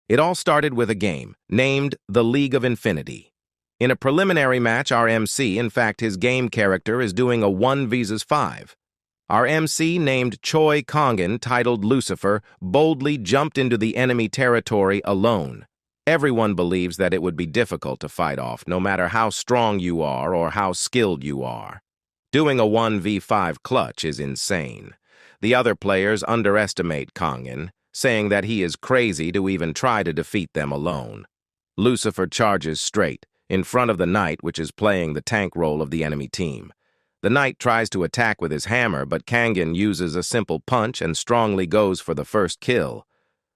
It all started with a game, named the League of Infinity. In a preliminary match, our MC, in fact his game character, is doing a 1 vs 5. Our MC, named Choi Kangen, titled Lucifer, boldly jumped into the enemy territory alone. Everyone believes that it would be difficult to fight off, no matter how strong you are or how skilled you are. Doing a 1v5 clutch is insane. The other players underestimate Kangen, saying that he is crazy to even try to defeat them alone. Lucifer charges straight, in front of the knight, which is playing the tank role of the enemy team. The knight tries to attack with his hammer, but Kangen uses a simple punch and strongly goes for the first kill.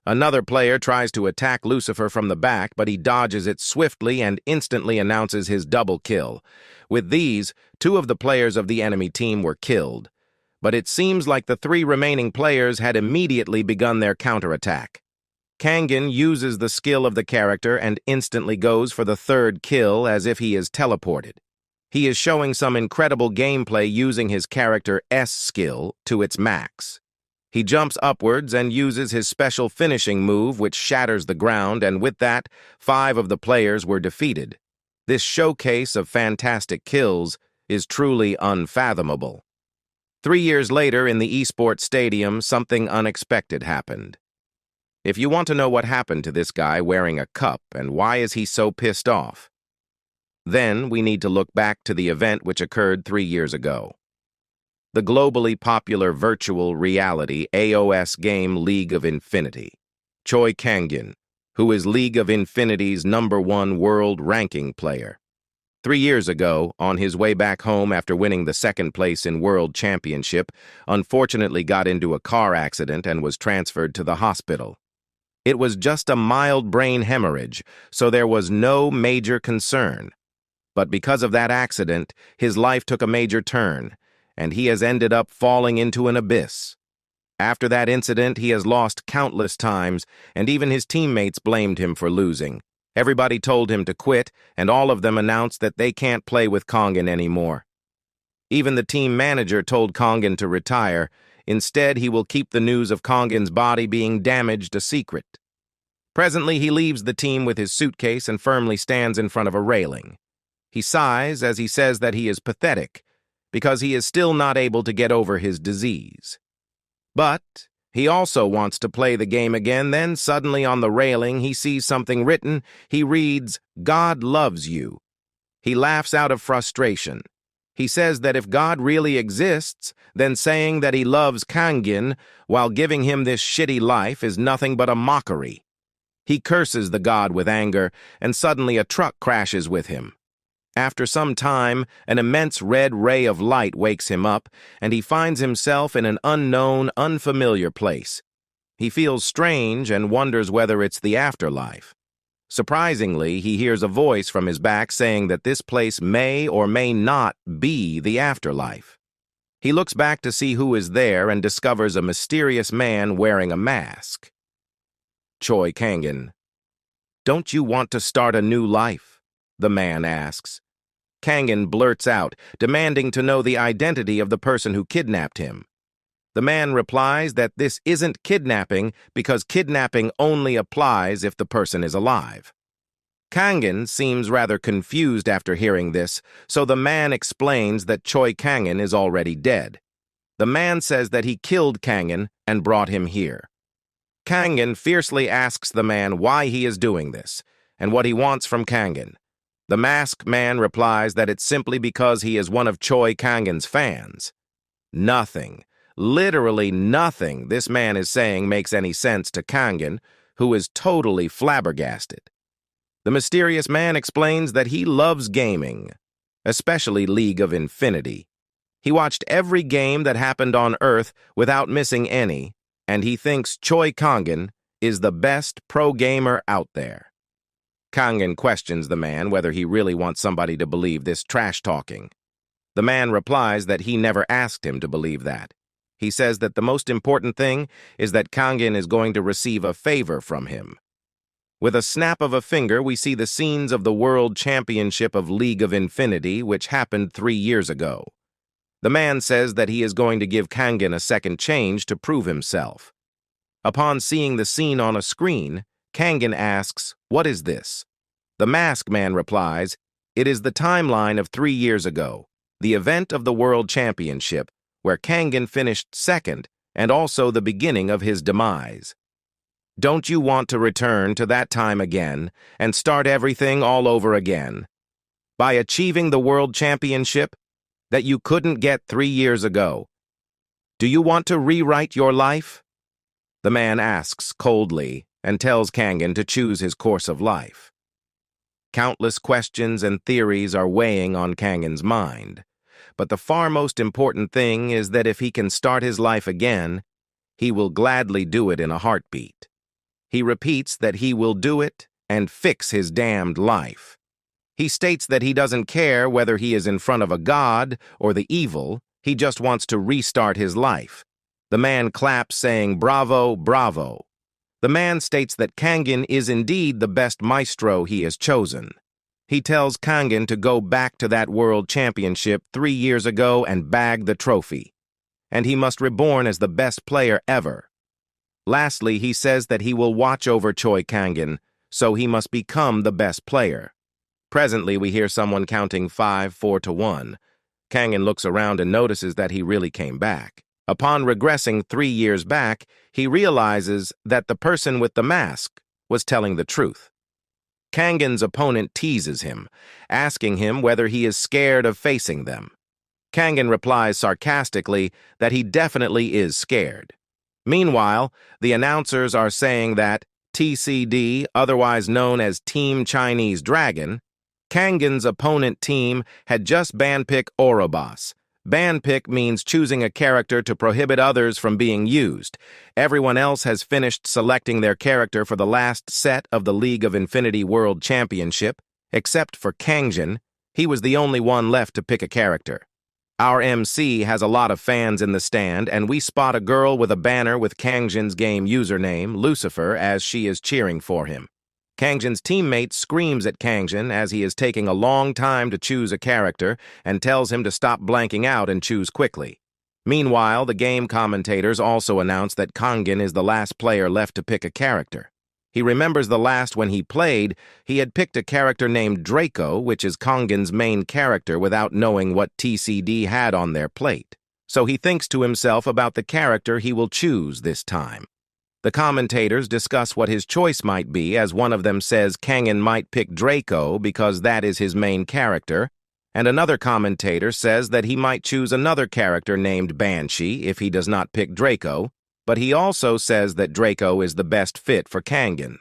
Another player tries to attack Lucifer from the back, but he dodges it swiftly and instantly announces his double kill. With these, 2 of the players of the enemy team were killed. But it seems like the 3 remaining players had immediately begun their counterattack. Kangen uses the skill of the character and instantly goes for the 3rd kill as if he is teleported. He is showing some incredible gameplay using his character S skill to its max. He jumps upwards and uses his special finishing move, which shatters the ground, and with that, 5 of the players were defeated. This showcase of fantastic kills is truly unfathomable. 3 years later, in the esports stadium, something unexpected happened. If you want to know what happened to this guy wearing a cup and why is he so pissed off, then we need to look back to the event which occurred 3 years ago. The globally popular virtual reality AOS game League of Infinity. Choi Kangen, who is League of Infinity's #1 world ranking player. 3 years ago, on his way back home after winning the 2nd place in World Championship, unfortunately got into a car accident and was transferred to the hospital. It was just a mild brain hemorrhage, so there was no major concern. But because of that accident, his life took a major turn, and he has ended up falling into an abyss. After that incident, he has lost countless times, and even his teammates blamed him for losing. Everybody told him to quit, and all of them announced that they can't play with Kangen anymore. Even the team manager told Kangen to retire. Instead, he will keep the news of Kangen's body being damaged a secret. Presently, he leaves the team with his suitcase and firmly stands in front of a railing. He sighs as he says that he is pathetic, because he is still not able to get over his disease. But he also wants to play the game again. Then suddenly on the railing he sees something written. He reads, "God loves you." He laughs out of frustration. He says that if God really exists, then saying that he loves Kangen while giving him this shitty life is nothing but a mockery. He curses the God with anger, and suddenly a truck crashes with him. After some time, an immense red ray of light wakes him up, and he finds himself in an unknown, unfamiliar place. He feels strange and wonders whether it's the afterlife. Surprisingly, he hears a voice from his back saying that this place may or may not be the afterlife. He looks back to see who is there and discovers a mysterious man wearing a mask. Choi Kangen. "Don't you want to start a new life?" the man asks. Kangen blurts out, demanding to know the identity of the person who kidnapped him. The man replies that this isn't kidnapping because kidnapping only applies if the person is alive. Kangen seems rather confused after hearing this, so the man explains that Choi Kangen is already dead. The man says that he killed Kangen and brought him here. Kangen fiercely asks the man why he is doing this and what he wants from Kangen. The masked man replies that it's simply because he is one of Choi Kangen's fans. Nothing, literally nothing this man is saying makes any sense to Kangen, who is totally flabbergasted. The mysterious man explains that he loves gaming, especially League of Infinity. He watched every game that happened on Earth without missing any, and he thinks Choi Kangen is the best pro gamer out there. Kangen questions the man whether he really wants somebody to believe this trash-talking. The man replies that he never asked him to believe that. He says that the most important thing is that Kangen is going to receive a favor from him. With a snap of a finger, we see the scenes of the World Championship of League of Infinity, which happened 3 years ago. The man says that he is going to give Kangen a second chance to prove himself. Upon seeing the scene on a screen, Kangen asks, "What is this?" The masked man replies, "It is the timeline of 3 years ago, the event of the World Championship, where Kangen finished second and also the beginning of his demise. Don't you want to return to that time again and start everything all over again? By achieving the World Championship that you couldn't get 3 years ago? Do you want to rewrite your life?" The man asks coldly and tells Kangen to choose his course of life. Countless questions and theories are weighing on Kangen's mind, but the far most important thing is that if he can start his life again, he will gladly do it in a heartbeat. He repeats that he will do it and fix his damned life. He states that he doesn't care whether he is in front of a god or the evil, he just wants to restart his life. The man claps, saying, "Bravo, bravo." The man states that Kangen is indeed the best maestro he has chosen. He tells Kangen to go back to that world championship 3 years ago and bag the trophy, and he must reborn as the best player ever. Lastly, he says that he will watch over Choi Kangen, so he must become the best player. Presently, we hear someone counting 5, 4 to 1. Kangen looks around and notices that he really came back. Upon regressing 3 years back, he realizes that the person with the mask was telling the truth. Kangen's opponent teases him, asking him whether he is scared of facing them. Kangen replies sarcastically that he definitely is scared. Meanwhile, the announcers are saying that TCD, otherwise known as Team Chinese Dragon, Kangen's opponent team had just ban-picked Ouroboros. Ban-pick means choosing a character to prohibit others from being used. Everyone else has finished selecting their character for the last set of the League of Infinity World Championship, except for Kangen. He was the only one left to pick a character. Our MC has a lot of fans in the stand, and we spot a girl with a banner with Kangen's game username, Lucifer, as she is cheering for him. Kangen's teammate screams at Kangen as he is taking a long time to choose a character and tells him to stop blanking out and choose quickly. Meanwhile, the game commentators also announce that Kangen is the last player left to pick a character. He remembers the last when he played, he had picked a character named Draco, which is Kangen's main character, without knowing what TCD had on their plate. So he thinks to himself about the character he will choose this time. The commentators discuss what his choice might be, as one of them says Kangen might pick Draco because that is his main character, and another commentator says that he might choose another character named Banshee if he does not pick Draco, but he also says that Draco is the best fit for Kangen.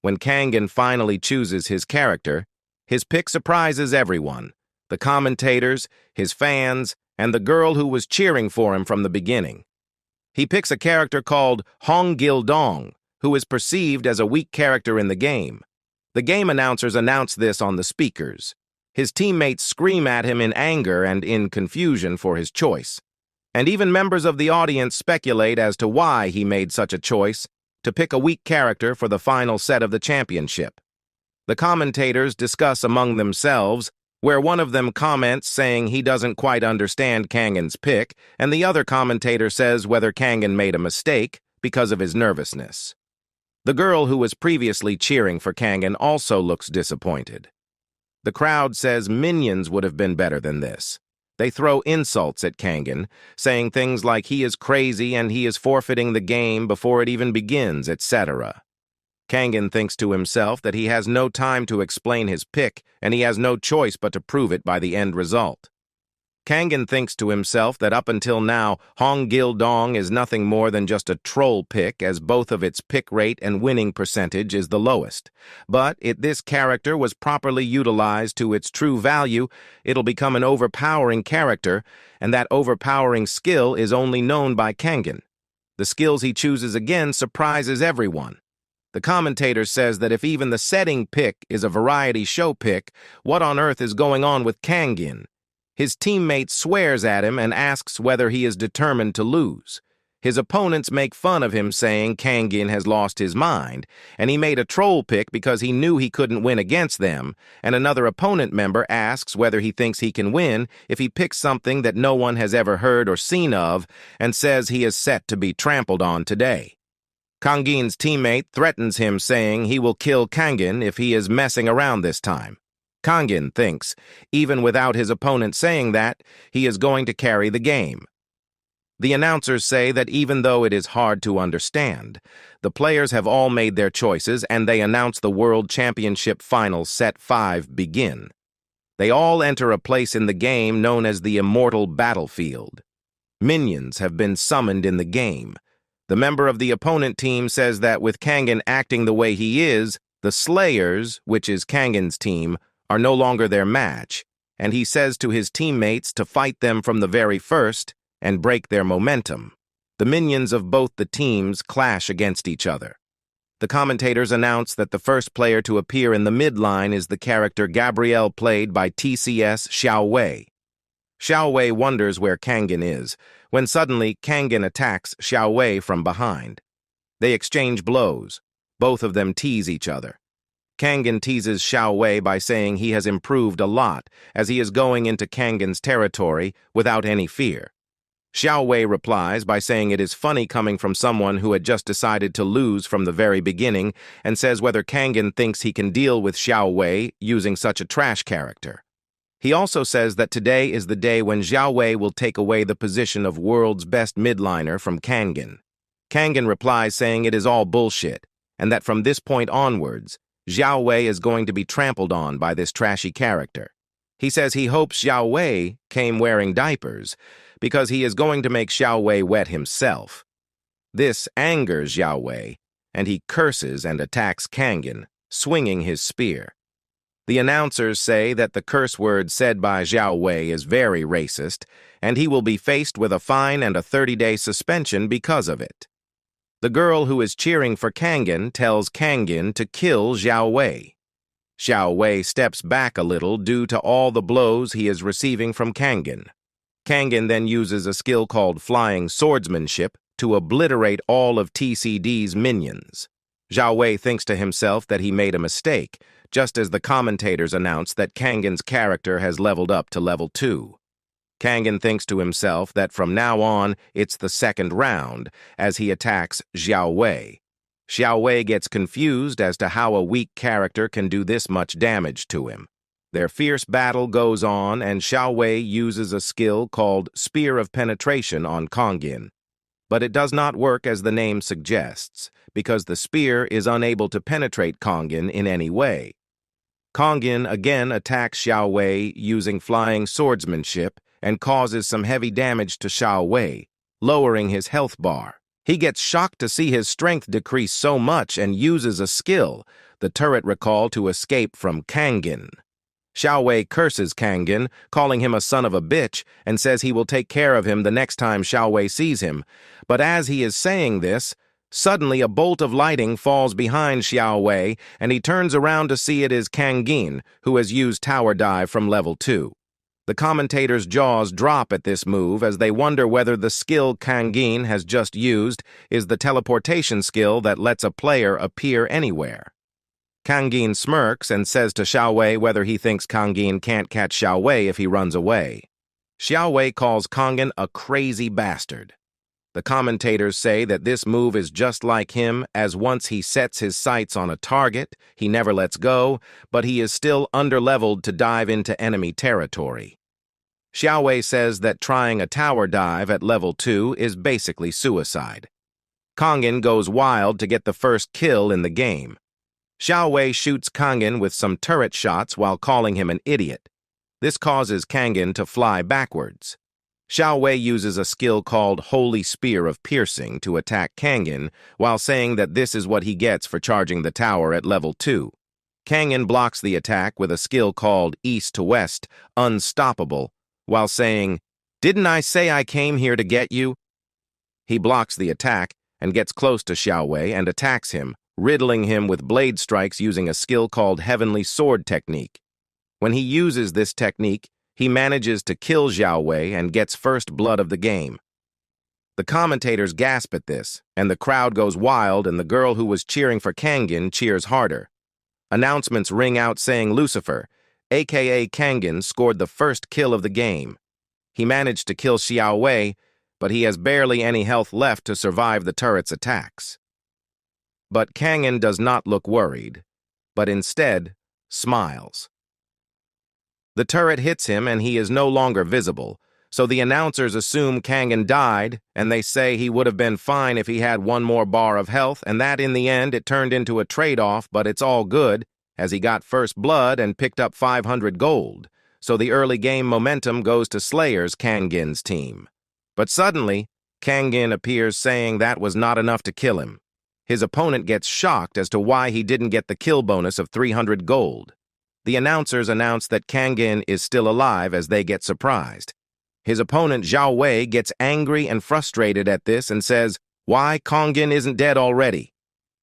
When Kangen finally chooses his character, his pick surprises everyone, the commentators, his fans, and the girl who was cheering for him from the beginning. He picks a character called Hong Gil-dong, who is perceived as a weak character in the game. The game announcers announce this on the speakers. His teammates scream at him in anger and in confusion for his choice. And even members of the audience speculate as to why he made such a choice to pick a weak character for the final set of the championship. The commentators discuss among themselves, where one of them comments saying he doesn't quite understand Kangen's pick, and the other commentator says whether Kangen made a mistake because of his nervousness. The girl who was previously cheering for Kangen also looks disappointed. The crowd says minions would have been better than this. They throw insults at Kangen, saying things like he is crazy and he is forfeiting the game before it even begins, etc. Kangen thinks to himself that he has no time to explain his pick, and he has no choice but to prove it by the end result. Kangen thinks to himself that up until now, Hong Gil-dong is nothing more than just a troll pick, as both of its pick rate and winning percentage is the lowest. But if this character was properly utilized to its true value, it'll become an overpowering character, and that overpowering skill is only known by Kangen. The skills he chooses again surprises everyone. The commentator says that if even the setting pick is a variety show pick, what on earth is going on with Kangen? His teammate swears at him and asks whether he is determined to lose. His opponents make fun of him, saying Kangen has lost his mind, and he made a troll pick because he knew he couldn't win against them, and another opponent member asks whether he thinks he can win if he picks something that no one has ever heard or seen of, and says he is set to be trampled on today. Kangin's teammate threatens him, saying he will kill Kangin if he is messing around this time. Kangin thinks, even without his opponent saying that, he is going to carry the game. The announcers say that even though it is hard to understand, the players have all made their choices and they announce the World Championship Finals Set 5 begin. They all enter a place in the game known as the Immortal Battlefield. Minions have been summoned in the game. The member of the opponent team says that with Kangin acting the way he is, the Slayers, which is Kangin's team, are no longer their match, and he says to his teammates to fight them from the very first and break their momentum. The minions of both the teams clash against each other. The commentators announce that the first player to appear in the midline is the character Gabrielle, played by TCS Xiao Wei. Xiao Wei wonders where Kangin is, when suddenly Kangin attacks Xiao Wei from behind. They exchange blows. Both of them tease each other. Kangin teases Xiao Wei by saying he has improved a lot as he is going into Kangin's territory without any fear. Xiao Wei replies by saying it is funny coming from someone who had just decided to lose from the very beginning, and says whether Kangin thinks he can deal with Xiao Wei using such a trash character. He also says that today is the day when Xiao Wei will take away the position of world's best midliner from Kangin. Kangin replies saying it is all bullshit, and that from this point onwards, Xiao Wei is going to be trampled on by this trashy character. He says he hopes Xiao Wei came wearing diapers, because he is going to make Xiao Wei wet himself. This angers Xiao Wei, and he curses and attacks Kangin, swinging his spear. The announcers say that the curse word said by Xiao Wei is very racist, and he will be faced with a fine and a 30-day suspension because of it. The girl who is cheering for Kangin tells Kangin to kill Xiao Wei. Xiao Wei steps back a little due to all the blows he is receiving from Kangin. Kangin then uses a skill called flying swordsmanship to obliterate all of TCD's minions. Xiao Wei thinks to himself that he made a mistake, just as the commentators announce that Kangin's character has leveled up to level 2. Kangin thinks to himself that from now on, it's the second round, as he attacks Xiao Wei. Xiao Wei gets confused as to how a weak character can do this much damage to him. Their fierce battle goes on, and Xiao Wei uses a skill called Spear of Penetration on Kangin. But it does not work as the name suggests, because the spear is unable to penetrate Kangin in any way. Kangin again attacks Xiao Wei using flying swordsmanship and causes some heavy damage to Xiao Wei, lowering his health bar. He gets shocked to see his strength decrease so much and uses a skill, the turret recall, to escape from Kangin. Xiao Wei curses Kangin, calling him a son of a bitch, and says he will take care of him the next time Xiao Wei sees him. But as he is saying this, suddenly a bolt of lightning falls behind Xiao Wei, and he turns around to see it is Kangin, who has used Tower Dive from level 2. The commentators' jaws drop at this move as they wonder whether the skill Kangin has just used is the teleportation skill that lets a player appear anywhere. Kangin smirks and says to Xiao Wei whether he thinks Kangin can't catch Xiao Wei if he runs away. Xiao Wei calls Kangin a crazy bastard. The commentators say that this move is just like him, as once he sets his sights on a target, he never lets go, but he is still underleveled to dive into enemy territory. Xiao Wei says that trying a tower dive at level 2 is basically suicide. Kangin goes wild to get the first kill in the game. Xiao Wei shoots Kangin with some turret shots while calling him an idiot. This causes Kangin to fly backwards. Xiao Wei uses a skill called Holy Spear of Piercing to attack Kangin, while saying that this is what he gets for charging the tower at level 2. Kangin blocks the attack with a skill called East to West, Unstoppable, while saying, "Didn't I say I came here to get you?" He blocks the attack and gets close to Xiao Wei and attacks him, riddling him with blade strikes using a skill called Heavenly Sword Technique. When he uses this technique, he manages to kill Xiao Wei and gets first blood of the game. The commentators gasp at this, and the crowd goes wild, and the girl who was cheering for Kangin cheers harder. Announcements ring out saying Lucifer, aka Kangin, scored the first kill of the game. He managed to kill Xiao Wei, but he has barely any health left to survive the turret's attacks. But Kangen does not look worried, but instead smiles. The turret hits him and he is no longer visible, so the announcers assume Kangen died, and they say he would have been fine if he had one more bar of health, and that in the end it turned into a trade-off, but it's all good, as he got first blood and picked up 500 gold, so the early game momentum goes to Slayer's Kangen's team. But suddenly, Kangen appears saying that was not enough to kill him. His opponent gets shocked as to why he didn't get the kill bonus of 300 gold. The announcers announce that Kangen is still alive as they get surprised. His opponent Zhao Wei gets angry and frustrated at this and says, "Why Kangen isn't dead already?"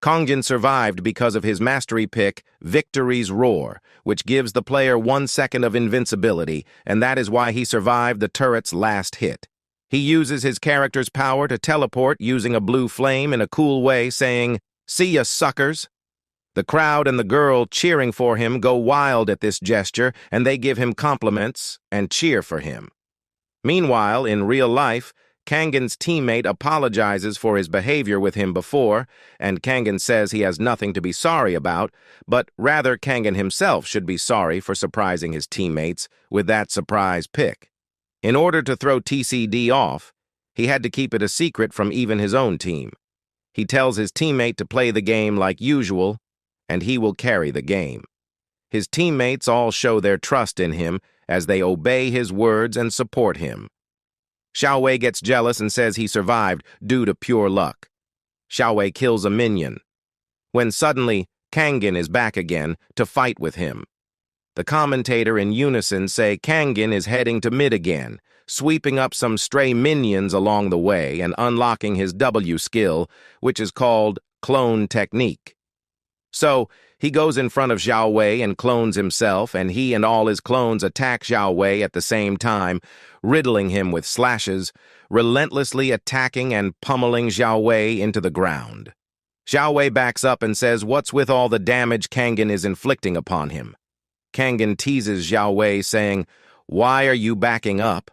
Kangen survived because of his mastery pick, Victory's Roar, which gives the player 1 second of invincibility, and that is why he survived the turret's last hit. He uses his character's power to teleport using a blue flame in a cool way, saying, "See ya, suckers." The crowd and the girl cheering for him go wild at this gesture, and they give him compliments and cheer for him. Meanwhile, in real life, Kangen's teammate apologizes for his behavior with him before, and Kangen says he has nothing to be sorry about, but rather Kangen himself should be sorry for surprising his teammates with that surprise pick. In order to throw TCD off, he had to keep it a secret from even his own team. He tells his teammate to play the game like usual, and he will carry the game. His teammates all show their trust in him as they obey his words and support him. Zhao Wei gets jealous and says he survived due to pure luck. Zhao Wei kills a minion, when suddenly Kangen is back again to fight with him. The commentator in unison say Kangen is heading to mid again, sweeping up some stray minions along the way and unlocking his W skill, which is called Clone Technique. So, he goes in front of Zhao Wei and clones himself, and he and all his clones attack Zhao Wei at the same time, riddling him with slashes, relentlessly attacking and pummeling Zhao Wei into the ground. Zhao Wei backs up and says what's with all the damage Kangen is inflicting upon him. Kangen teases Zhao Wei, saying, "Why are you backing up?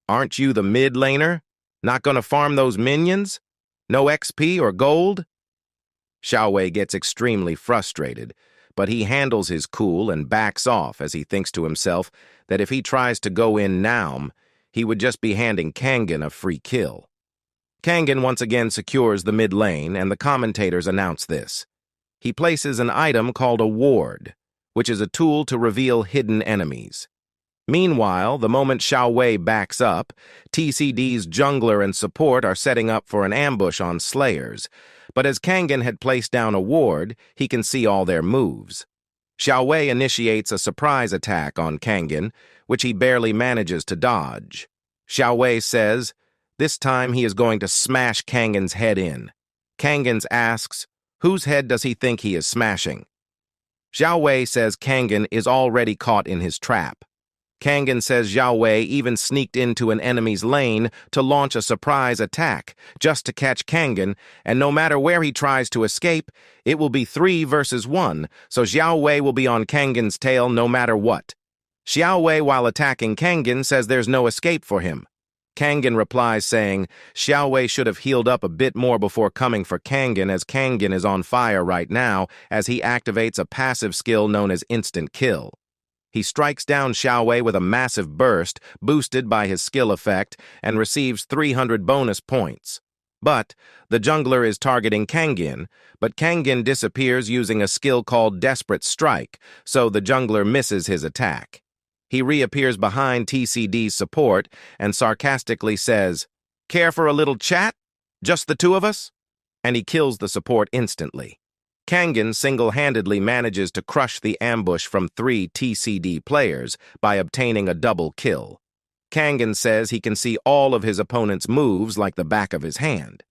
Aren't you the mid laner? Not gonna farm those minions? No XP or gold?" Zhao Wei gets extremely frustrated, but he handles his cool and backs off as he thinks to himself that if he tries to go in now, he would just be handing Kangen a free kill. Kangen once again secures the mid lane, and the commentators announce this. He places an item called a ward, which is a tool to reveal hidden enemies. Meanwhile, the moment Zhao Wei backs up, TCD's jungler and support are setting up for an ambush on Slayers, but as Kangen had placed down a ward, he can see all their moves. Zhao Wei initiates a surprise attack on Kangen, which he barely manages to dodge. Zhao Wei says, this time he is going to smash Kangen's head in. Kangen asks, whose head does he think he is smashing? Zhao Wei says Kangen is already caught in his trap. Kangen says Zhao Wei even sneaked into an enemy's lane to launch a surprise attack, just to catch Kangen, and no matter where he tries to escape, it will be 3 versus 1, so Zhao Wei will be on Kangen's tail no matter what. Zhao Wei, while attacking Kangen, says there's no escape for him. Kangen replies saying, Zhao Wei should have healed up a bit more before coming for Kangen, as Kangen is on fire right now as he activates a passive skill known as Instant Kill. He strikes down Zhao Wei with a massive burst, boosted by his skill effect, and receives 300 bonus points. But the jungler is targeting Kangen, but Kangen disappears using a skill called Desperate Strike, so the jungler misses his attack. He reappears behind TCD's support and sarcastically says, "Care for a little chat? Just the two of us?" And he kills the support instantly. Kangen single-handedly manages to crush the ambush from 3 TCD players by obtaining a double kill. Kangen says he can see all of his opponent's moves like the back of his hand.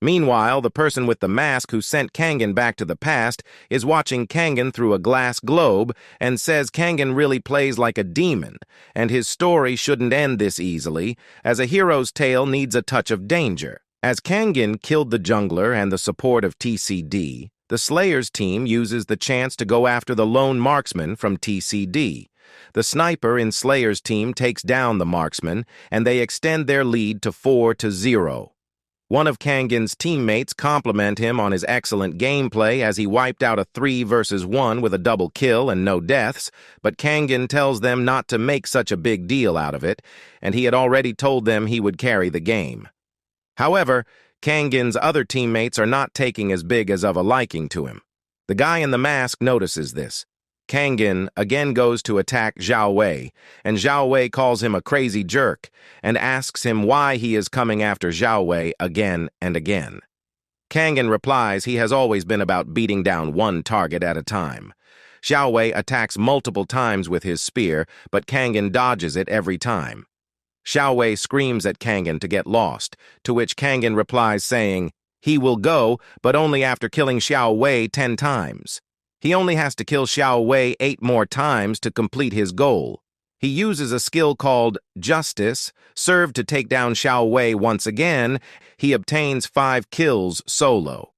Meanwhile, the person with the mask who sent Kangen back to the past is watching Kangen through a glass globe and says Kangen really plays like a demon, and his story shouldn't end this easily, as a hero's tale needs a touch of danger. As Kangen killed the jungler and the support of TCD, the Slayers team uses the chance to go after the lone marksman from TCD. The sniper in Slayers team takes down the marksman, and they extend their lead to 4-0. One of Kangen's teammates compliment him on his excellent gameplay as he wiped out a 3-versus-1 with a double kill and no deaths, but Kangen tells them not to make such a big deal out of it, and he had already told them he would carry the game. However, Kangen's other teammates are not taking as big as of a liking to him. The guy in the mask notices this. Kangen again goes to attack Zhao Wei, and Zhao Wei calls him a crazy jerk and asks him why he is coming after Zhao Wei again and again. Kangen replies he has always been about beating down one target at a time. Zhao Wei attacks multiple times with his spear, but Kangen dodges it every time. Zhao Wei screams at Kangen to get lost, to which Kangen replies saying, he will go, but only after killing Xiao Wei 10 times. He only has to kill Xiao Wei 8 more times to complete his goal. He uses a skill called Justice, served to take down Xiao Wei once again. He obtains 5 kills solo.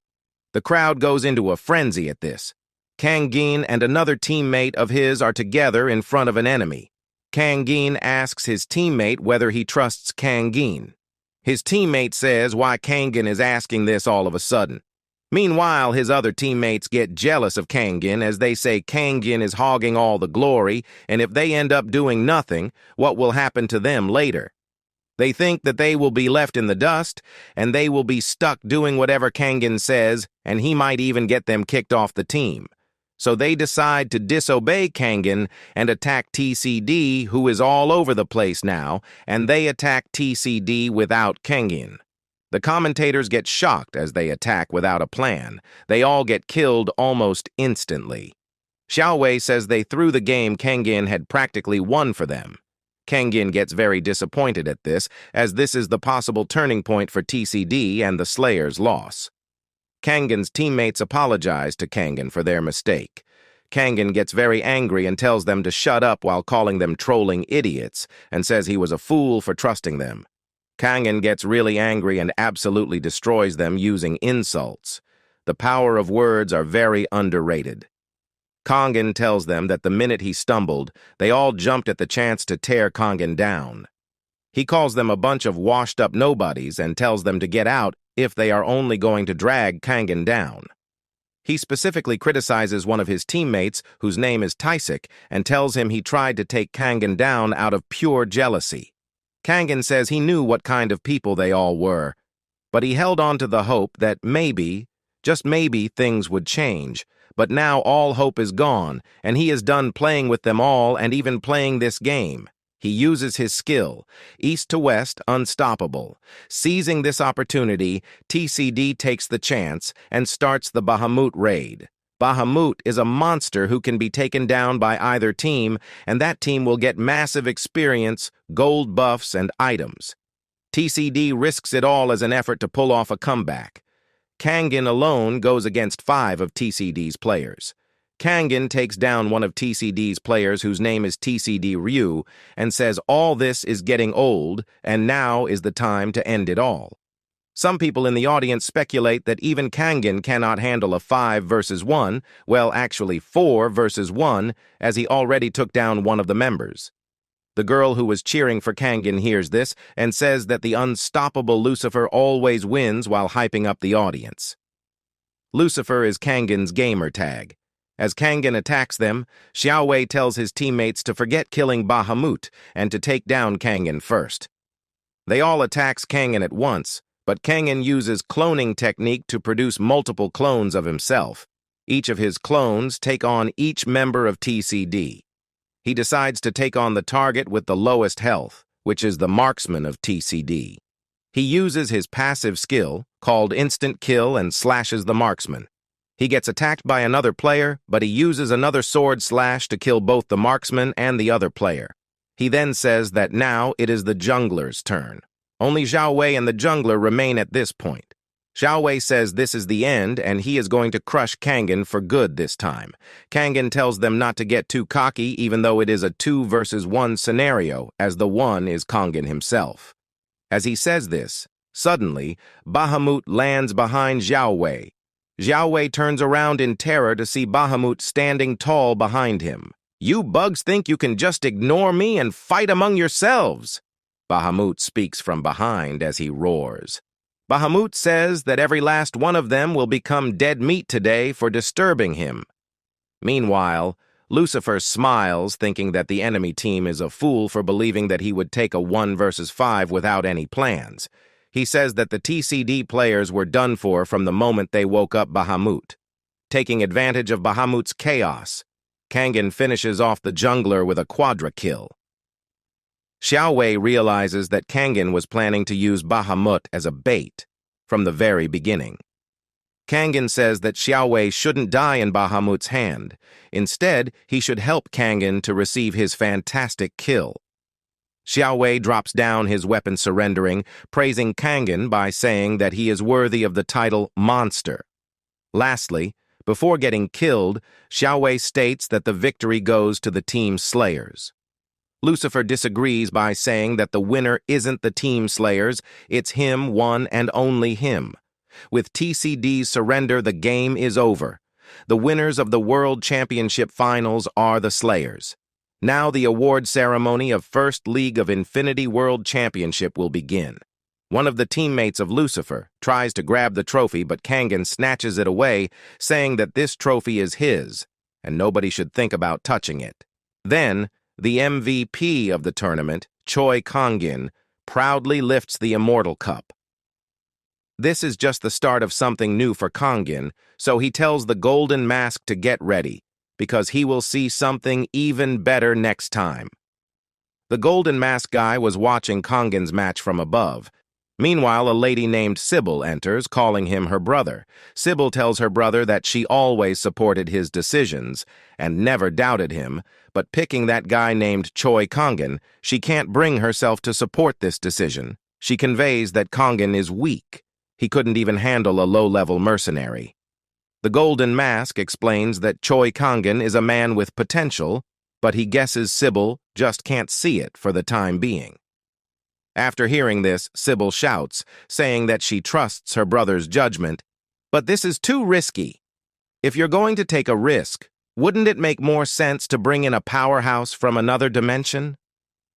The crowd goes into a frenzy at this. Kangen and another teammate of his are together in front of an enemy. Kangen asks his teammate whether he trusts Kangen. His teammate says why Kangen is asking this all of a sudden. Meanwhile, his other teammates get jealous of Kangen as they say Kangen is hogging all the glory, and if they end up doing nothing, what will happen to them later? They think that they will be left in the dust, and they will be stuck doing whatever Kangen says, and he might even get them kicked off the team. So they decide to disobey Kangen and attack TCD, who is all over the place now, and they attack TCD without Kangen. The commentators get shocked as they attack without a plan. They all get killed almost instantly. Xiao Wei says they threw the game Kangen had practically won for them. Kangen gets very disappointed at this, as this is the possible turning point for TCD and the Slayer's loss. Kangen's teammates apologize to Kangen for their mistake. Kangen gets very angry and tells them to shut up while calling them trolling idiots, and says he was a fool for trusting them. Kangen gets really angry and absolutely destroys them using insults. The power of words are very underrated. Kangen tells them that the minute he stumbled, they all jumped at the chance to tear Kangen down. He calls them a bunch of washed-up nobodies and tells them to get out if they are only going to drag Kangen down. He specifically criticizes one of his teammates, whose name is Taisik, and tells him he tried to take Kangen down out of pure jealousy. Kangen says he knew what kind of people they all were, but he held on to the hope that maybe, just maybe, things would change. But now all hope is gone, and he is done playing with them all and even playing this game. He uses his skill, east to west, unstoppable. Seizing this opportunity, TCD takes the chance and starts the Bahamut raid. Bahamut is a monster who can be taken down by either team, and that team will get massive experience, gold buffs, and items. TCD risks it all as an effort to pull off a comeback. Kangen alone goes against 5 of TCD's players. Kangen takes down one of TCD's players whose name is TCD Ryu and says all this is getting old and now is the time to end it all. Some people in the audience speculate that even Kangen cannot handle a 5-versus-1, well, actually 4-versus-1, as he already took down one of the members. The girl who was cheering for Kangen hears this and says that the unstoppable Lucifer always wins while hyping up the audience. Lucifer is Kangen's gamer tag. As Kangen attacks them, Xiao Wei tells his teammates to forget killing Bahamut and to take down Kangen first. They all attacks Kangen at once, but Kangen uses cloning technique to produce multiple clones of himself. Each of his clones take on each member of TCD. He decides to take on the target with the lowest health, which is the marksman of TCD. He uses his passive skill, called Instant Kill, and slashes the marksman. He gets attacked by another player, but he uses another sword slash to kill both the marksman and the other player. He then says that now it is the jungler's turn. Only Xiao Wei and the jungler remain at this point. Xiao Wei says this is the end and he is going to crush Kangen for good this time. Kangen tells them not to get too cocky even though it is a 2-versus-1 scenario, as the one is Kangen himself. As he says this, suddenly, Bahamut lands behind Xiao Wei. Xiao Wei turns around in terror to see Bahamut standing tall behind him. "You bugs think you can just ignore me and fight among yourselves?" Bahamut speaks from behind as he roars. Bahamut says that every last one of them will become dead meat today for disturbing him. Meanwhile, Lucifer smiles, thinking that the enemy team is a fool for believing that he would take a 1 versus 5 without any plans. He says that the TCD players were done for from the moment they woke up Bahamut. Taking advantage of Bahamut's chaos, Kangen finishes off the jungler with a quadra kill. Xiaowei realizes that Kangen was planning to use Bahamut as a bait from the very beginning. Kangen says that Xiaowei shouldn't die in Bahamut's hand. Instead, he should help Kangen to receive his fantastic kill. Xiaowei drops down his weapon surrendering, praising Kangen by saying that he is worthy of the title Monster. Lastly, before getting killed, Xiaowei states that the victory goes to the Team Slayers. Lucifer disagrees by saying that the winner isn't the Team Slayers, it's him, one and only him. With TCD's surrender, the game is over. The winners of the World Championship Finals are the Slayers. Now the award ceremony of First League of Infinity World Championship will begin. One of the teammates of Lucifer tries to grab the trophy, but Kangen snatches it away, saying that this trophy is his, and nobody should think about touching it. Then, the MVP of the tournament, Choi Kangin, proudly lifts the Immortal Cup. This is just the start of something new for Kangin, so he tells the Golden Mask to get ready, because he will see something even better next time. The Golden Mask guy was watching Kangin's match from above. Meanwhile, a lady named Sybil enters, calling him her brother. Sybil tells her brother that she always supported his decisions and never doubted him, but picking that guy named Choi Kangin, she can't bring herself to support this decision. She conveys that Kangin is weak. He couldn't even handle a low-level mercenary. The Golden Mask explains that Choi Kangin is a man with potential, but he guesses Sybil just can't see it for the time being. After hearing this, Sybil shouts, saying that she trusts her brother's judgment, but this is too risky. If you're going to take a risk, wouldn't it make more sense to bring in a powerhouse from another dimension?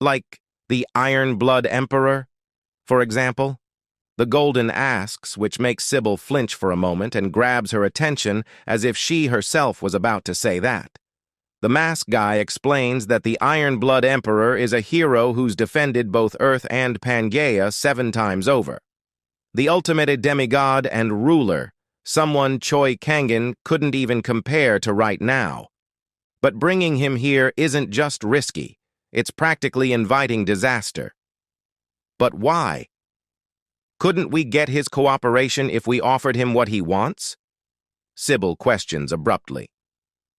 Like the Iron Blood Emperor, for example? The Golden asks, which makes Sybil flinch for a moment and grabs her attention as if she herself was about to say that. The mask guy explains that the Iron Blood Emperor is a hero who's defended both Earth and Pangaea 7 times over. The ultimate demigod and ruler, someone Choi Kangin couldn't even compare to right now. But bringing him here isn't just risky, it's practically inviting disaster. But why? Couldn't we get his cooperation if we offered him what he wants? Sybil questions abruptly.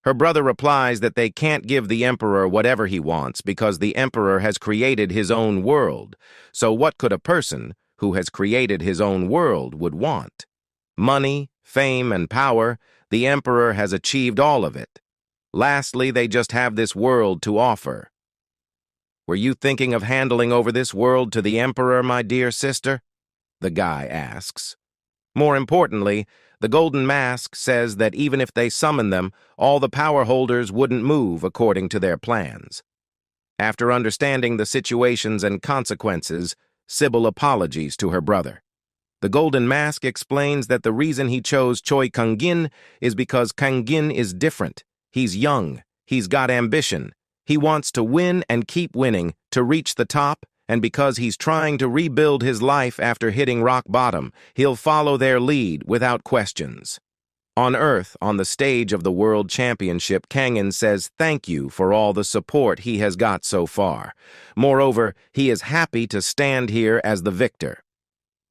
Her brother replies that they can't give the Emperor whatever he wants because the Emperor has created his own world. So what could a person who has created his own world would want? Money, fame, and power. The Emperor has achieved all of it. Lastly, they just have this world to offer. Were you thinking of handing over this world to the Emperor, my dear sister? The guy asks. More importantly, the Golden Mask says that even if they summon them, all the power holders wouldn't move according to their plans. After understanding the situations and consequences, Sybil apologies to her brother. The Golden Mask explains that the reason he chose Choi Kangin is because Kangin is different. He's young, he's got ambition, he wants to win and keep winning, to reach the top, and because he's trying to rebuild his life after hitting rock bottom, he'll follow their lead without questions. On Earth, on the stage of the World Championship, Kangin says thank you for all the support he has got so far. Moreover, he is happy to stand here as the victor.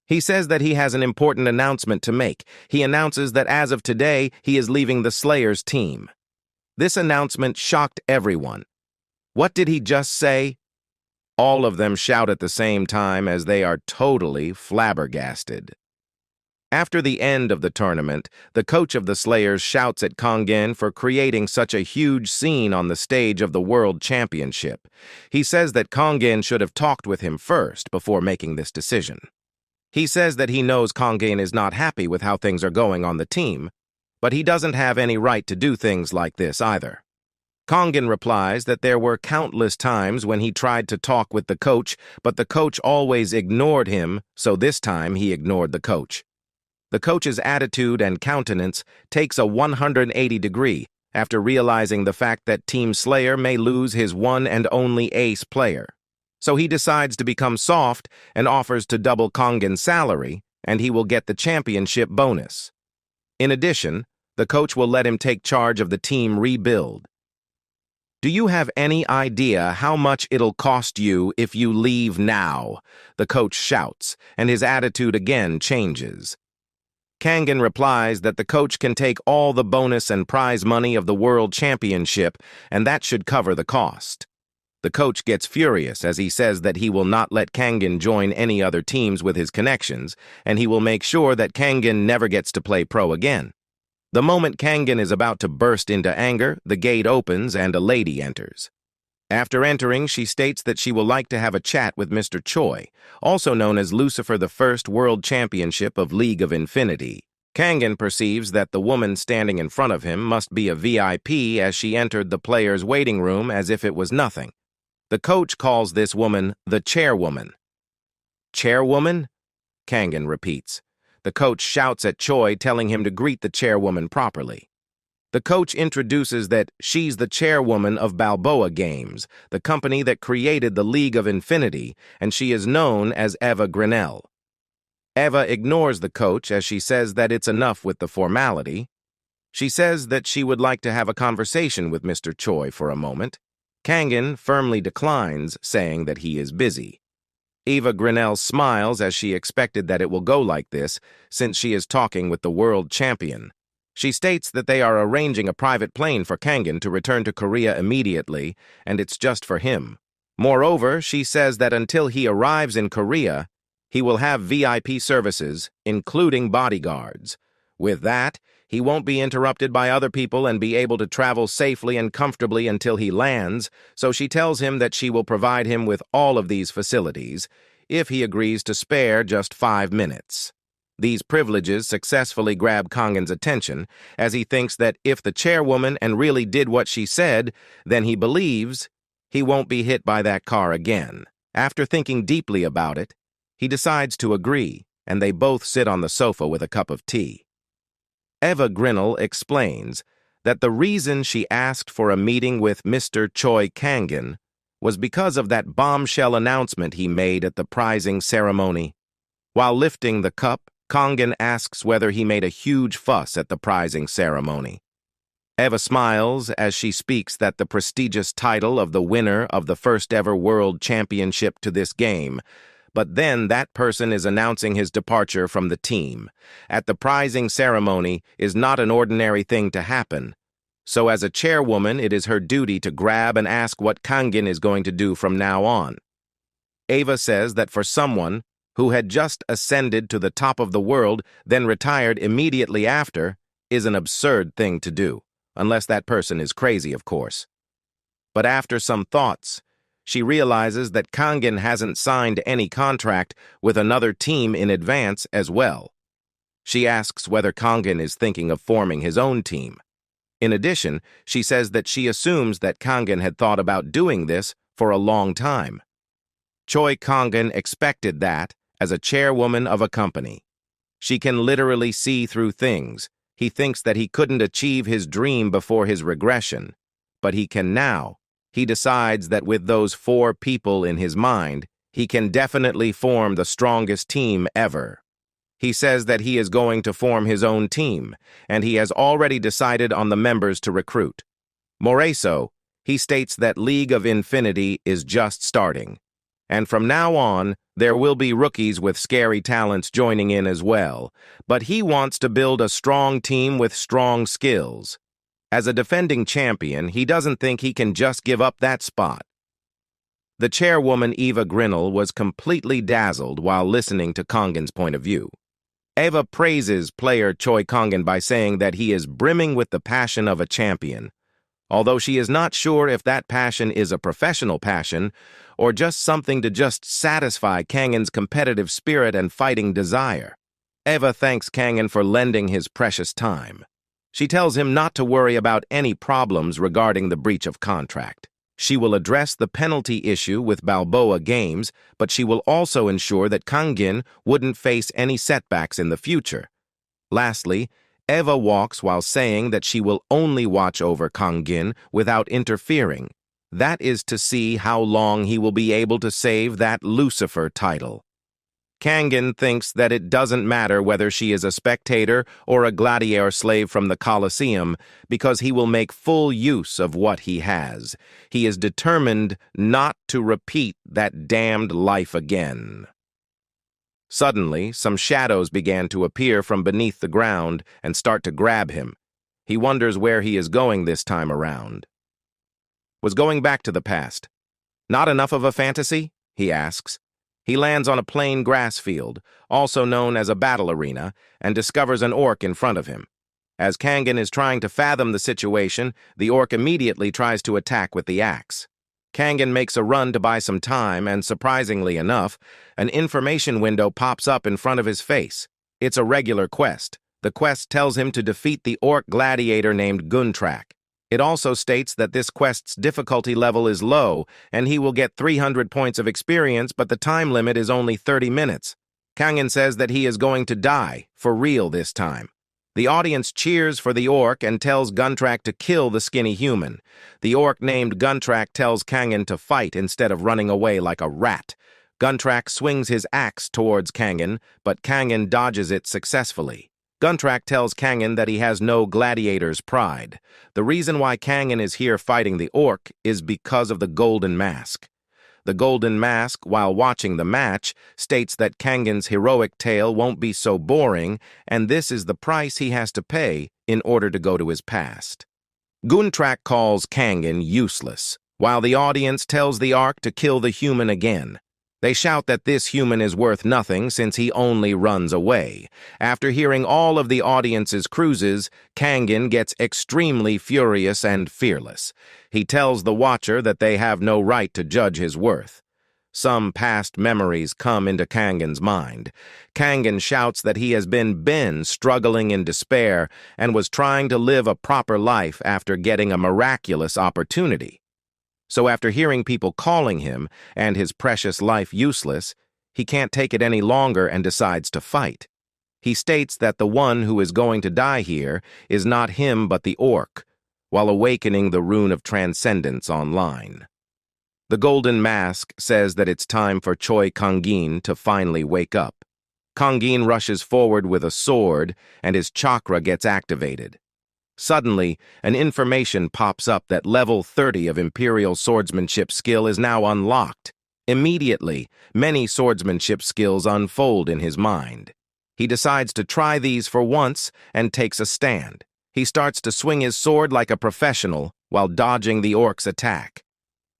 He says that he has an important announcement to make. He announces that as of today, he is leaving the Slayers team. This announcement shocked everyone. What did he just say? All of them shout at the same time as they are totally flabbergasted. After the end of the tournament, the coach of the Slayers shouts at Kangin for creating such a huge scene on the stage of the World Championship. He says that Kangin should have talked with him first before making this decision. He says that he knows Kangin is not happy with how things are going on the team, but he doesn't have any right to do things like this either. Kangen replies that there were countless times when he tried to talk with the coach, but the coach always ignored him, so this time he ignored the coach. The coach's attitude and countenance takes a 180-degree after realizing the fact that Team Slayer may lose his one and only ace player. So he decides to become soft and offers to double Kangen's salary, and he will get the championship bonus. In addition, the coach will let him take charge of the team rebuild. "Do you have any idea how much it'll cost you if you leave now?" the coach shouts, and his attitude again changes. Kangen replies that the coach can take all the bonus and prize money of the World Championship, and that should cover the cost. The coach gets furious as he says that he will not let Kangen join any other teams with his connections, and he will make sure that Kangen never gets to play pro again. The moment Kangen is about to burst into anger, the gate opens and a lady enters. After entering, she states that she will like to have a chat with Mr. Choi, also known as Lucifer I World Championship of League of Infinity. Kangen perceives that the woman standing in front of him must be a VIP as she entered the player's waiting room as if it was nothing. The coach calls this woman the chairwoman. "Chairwoman?" Kangen repeats. The coach shouts at Choi, telling him to greet the chairwoman properly. The coach introduces that she's the chairwoman of Balboa Games, the company that created the League of Infinity, and she is known as Eva Grinnell. Eva ignores the coach as she says that it's enough with the formality. She says that she would like to have a conversation with Mr. Choi for a moment. Kangen firmly declines, saying that he is busy. Eva Grinnell smiles as she expected that it will go like this, since she is talking with the world champion. She states that they are arranging a private plane for Kangen to return to Korea immediately, and it's just for him. Moreover, she says that until he arrives in Korea, he will have VIP services, including bodyguards. With that, he won't be interrupted by other people and be able to travel safely and comfortably until he lands, so she tells him that she will provide him with all of these facilities if he agrees to spare just 5 minutes. These privileges successfully grab Kangen's attention, as he thinks that if the chairwoman and really did what she said, then he believes he won't be hit by that car again. After thinking deeply about it, he decides to agree, and they both sit on the sofa with a cup of tea. Eva Grinnell explains that the reason she asked for a meeting with Mr. Choi Kangen was because of that bombshell announcement he made at the prizing ceremony. While lifting the cup, Kangen asks whether he made a huge fuss at the prizing ceremony. Eva smiles as she speaks that the prestigious title of the winner of the first ever world championship to this game, but then that person is announcing his departure from the team. At the prizing ceremony is not an ordinary thing to happen. So as a chairwoman, it is her duty to grab and ask what Kangen is going to do from now on. Eva says that for someone who had just ascended to the top of the world, then retired immediately after, is an absurd thing to do, unless that person is crazy, of course. But after some thoughts, she realizes that Kangen hasn't signed any contract with another team in advance as well. She asks whether Kangen is thinking of forming his own team. In addition, she says that she assumes that Kangen had thought about doing this for a long time. Choi Kangen expected that as a chairwoman of a company. She can literally see through things. He thinks that he couldn't achieve his dream before his regression, but he can now. He decides that with those 4 people in his mind, he can definitely form the strongest team ever. He says that he is going to form his own team, and he has already decided on the members to recruit. Moreso, he states that League of Infinity is just starting, and from now on, there will be rookies with scary talents joining in as well, but he wants to build a strong team with strong skills. As a defending champion, he doesn't think he can just give up that spot. The chairwoman Eva Grinnell was completely dazzled while listening to Kangen's point of view. Eva praises player Choi Kangen by saying that he is brimming with the passion of a champion, although she is not sure if that passion is a professional passion or just something to just satisfy Kangen's competitive spirit and fighting desire. Eva thanks Kangen for lending his precious time. She tells him not to worry about any problems regarding the breach of contract. She will address the penalty issue with Balboa Games, but she will also ensure that Kangin wouldn't face any setbacks in the future. Lastly, Eva walks while saying that she will only watch over Kangin without interfering. That is to see how long he will be able to save that Lucifer title. Kangin thinks that it doesn't matter whether she is a spectator or a gladiator slave from the Colosseum because he will make full use of what he has. He is determined not to repeat that damned life again. Suddenly, some shadows began to appear from beneath the ground and start to grab him. He wonders where he is going this time around. Was going back to the past not enough of a fantasy? He asks. He lands on a plain grass field, also known as a battle arena, and discovers an orc in front of him. As Kangin is trying to fathom the situation, the orc immediately tries to attack with the axe. Kangin makes a run to buy some time, and surprisingly enough, an information window pops up in front of his face. It's a regular quest. The quest tells him to defeat the orc gladiator named Guntrak. It also states that this quest's difficulty level is low, and he will get 300 points of experience, but the time limit is only 30 minutes. Kangin says that he is going to die, for real this time. The audience cheers for the orc and tells Guntrak to kill the skinny human. The orc named Guntrak tells Kangin to fight instead of running away like a rat. Guntrak swings his axe towards Kangin, but Kangin dodges it successfully. Guntrak tells Kangin that he has no gladiator's pride. The reason why Kangin is here fighting the orc is because of the golden mask. The golden mask, while watching the match, states that Kangin's heroic tale won't be so boring, and this is the price he has to pay in order to go to his past. Guntrak calls Kangin useless, while the audience tells the orc to kill the human again. They shout that this human is worth nothing since he only runs away. After hearing all of the audience's cruises, Kangin gets extremely furious and fearless. He tells the watcher that they have no right to judge his worth. Some past memories come into Kangin's mind. Kangin shouts that he has been struggling in despair and was trying to live a proper life after getting a miraculous opportunity. So after hearing people calling him and his precious life useless, he can't take it any longer and decides to fight. He states that the one who is going to die here is not him but the orc, while awakening the rune of transcendence online. The golden mask says that it's time for Choi Kangin to finally wake up. Kangin rushes forward with a sword, and his chakra gets activated. Suddenly, an information pops up that level 30 of Imperial swordsmanship skill is now unlocked. Immediately, many swordsmanship skills unfold in his mind. He decides to try these for once and takes a stand. He starts to swing his sword like a professional while dodging the orc's attack.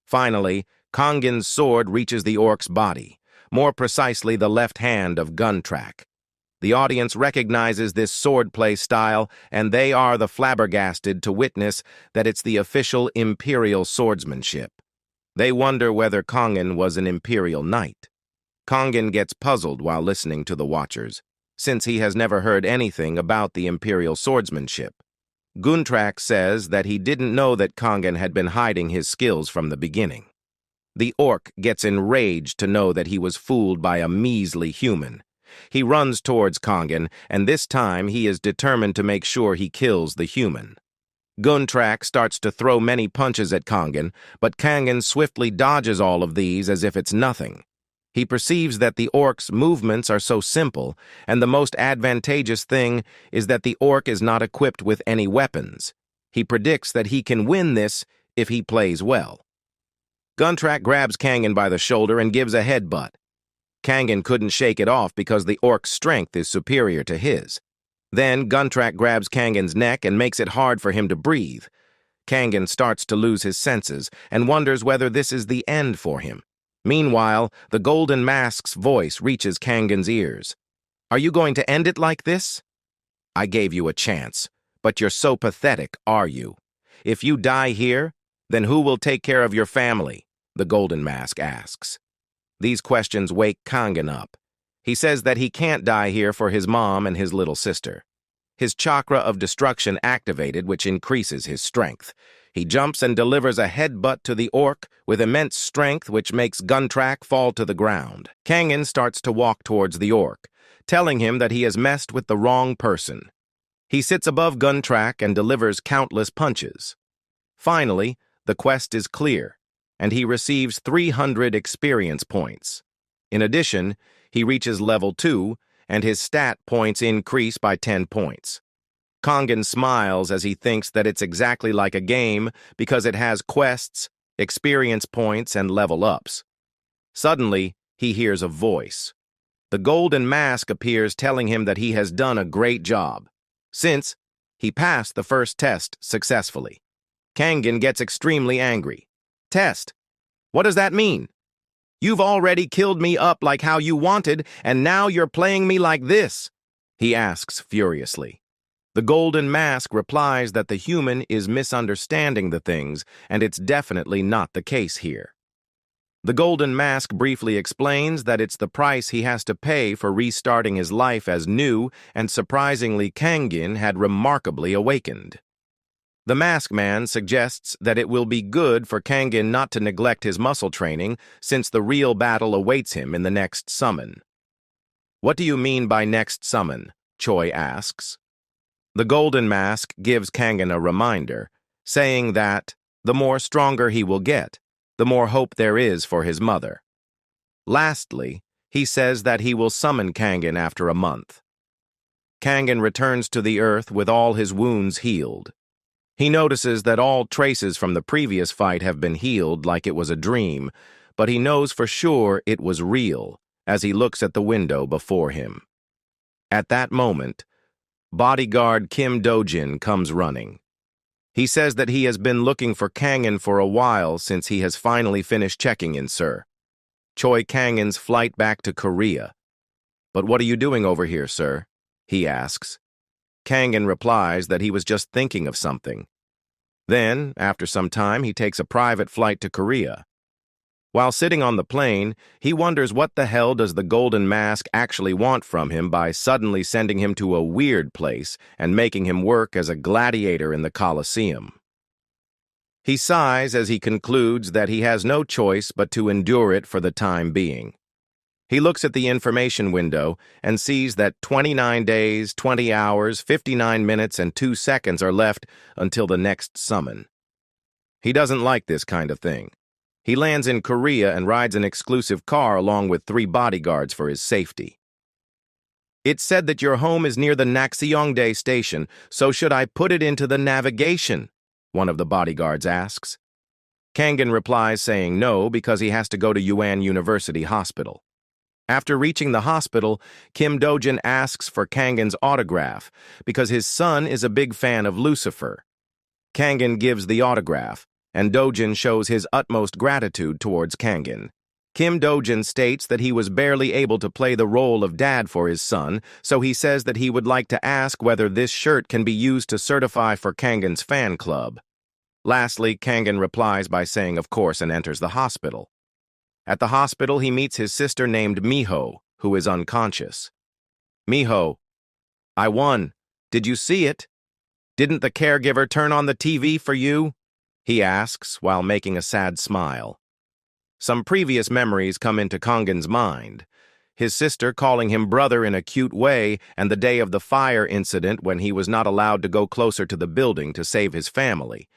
Finally, Kangin's sword reaches the orc's body, more precisely the left hand of Guntrak. The audience recognizes this swordplay style, and they are the flabbergasted to witness that it's the official Imperial swordsmanship. They wonder whether Kangin was an Imperial knight. Kangin gets puzzled while listening to the watchers, since he has never heard anything about the Imperial swordsmanship. Guntrak says that he didn't know that Kangin had been hiding his skills from the beginning. The orc gets enraged to know that he was fooled by a measly human. He runs towards Kangin, and this time he is determined to make sure he kills the human. Guntrak starts to throw many punches at Kangin, but Kangin swiftly dodges all of these as if it's nothing. He perceives that the orc's movements are so simple, and the most advantageous thing is that the orc is not equipped with any weapons. He predicts that he can win this if he plays well. Guntrak grabs Kangin by the shoulder and gives a headbutt. Kangin couldn't shake it off because the orc's strength is superior to his. Then Guntrak grabs Kangin's neck and makes it hard for him to breathe. Kangin starts to lose his senses and wonders whether this is the end for him. Meanwhile, the golden mask's voice reaches Kangin's ears. "Are you going to end it like this? I gave you a chance, but you're so pathetic, are you? If you die here, then who will take care of your family?" the golden mask asks. These questions wake Kangin up. He says that he can't die here for his mom and his little sister. his chakra of destruction activated, which increases his strength. He jumps and delivers a headbutt to the orc with immense strength, which makes Guntrack fall to the ground. Kangen starts to walk towards the orc, telling him that he has messed with the wrong person. He sits above Guntrack and delivers countless punches. Finally, the quest is clear, and he receives 300 experience points. In addition, he reaches level 2, and his stat points increase by 10 points. Kangen smiles as he thinks that it's exactly like a game because it has quests, experience points, and level ups. Suddenly, he hears a voice. The golden mask appears, telling him that he has done a great job, since he passed the first test successfully. Kangen gets extremely angry. Test? What does that mean? You've already killed me up like how you wanted, and now you're playing me like this, he asks furiously. The golden mask replies that the human is misunderstanding the things, and it's definitely not the case here. The golden mask briefly explains that it's the price he has to pay for restarting his life as new, and surprisingly Kangen had remarkably awakened. The mask man suggests that it will be good for Kangen not to neglect his muscle training, since the real battle awaits him in the next summon. What do you mean by next summon? Choi asks. The golden mask gives Kangen a reminder, saying that the more stronger he will get, the more hope there is for his mother. Lastly, he says that he will summon Kangen after a month. Kangen returns to the earth with all his wounds healed. He notices that all traces from the previous fight have been healed like it was a dream, but he knows for sure it was real as he looks at the window before him. At that moment, bodyguard Kim Do-jin comes running. He says that he has been looking for Kangen for a while since he has finally finished checking in, sir. Choi Kangen's flight back to Korea. But what are you doing over here, sir? He asks. Kangen replies that he was just thinking of something. Then, after some time, he takes a private flight to Korea. While sitting on the plane, he wonders what the hell does the golden mask actually want from him by suddenly sending him to a weird place and making him work as a gladiator in the Colosseum. He sighs as he concludes that he has no choice but to endure it for the time being. He looks at the information window and sees that 29 days, 20 hours, 59 minutes, and 2 seconds are left until the next summon. He doesn't like this kind of thing. He lands in Korea and rides an exclusive car along with 3 bodyguards for his safety. It's said that your home is near the Nakseongdae station, so should I put it into the navigation? One of the bodyguards asks. Kangen replies saying no because he has to go to Yuan University Hospital. After reaching the hospital, Kim Do-jin asks for Kangen's autograph because his son is a big fan of Lucifer. Kangen gives the autograph, and Do-jin shows his utmost gratitude towards Kangen. Kim Do-jin states that he was barely able to play the role of dad for his son, so he says that he would like to ask whether this shirt can be used to certify for Kangen's fan club. Lastly, Kangen replies by saying of course and enters the hospital. At the hospital, he meets his sister named Miho, who is unconscious. Miho, I won. Did you see it? Didn't the caregiver turn on the TV for you? He asks while making a sad smile. Some previous memories come into Kangen's mind. His sister calling him brother in a cute way, and the day of the fire incident when he was not allowed to go closer to the building to save his family.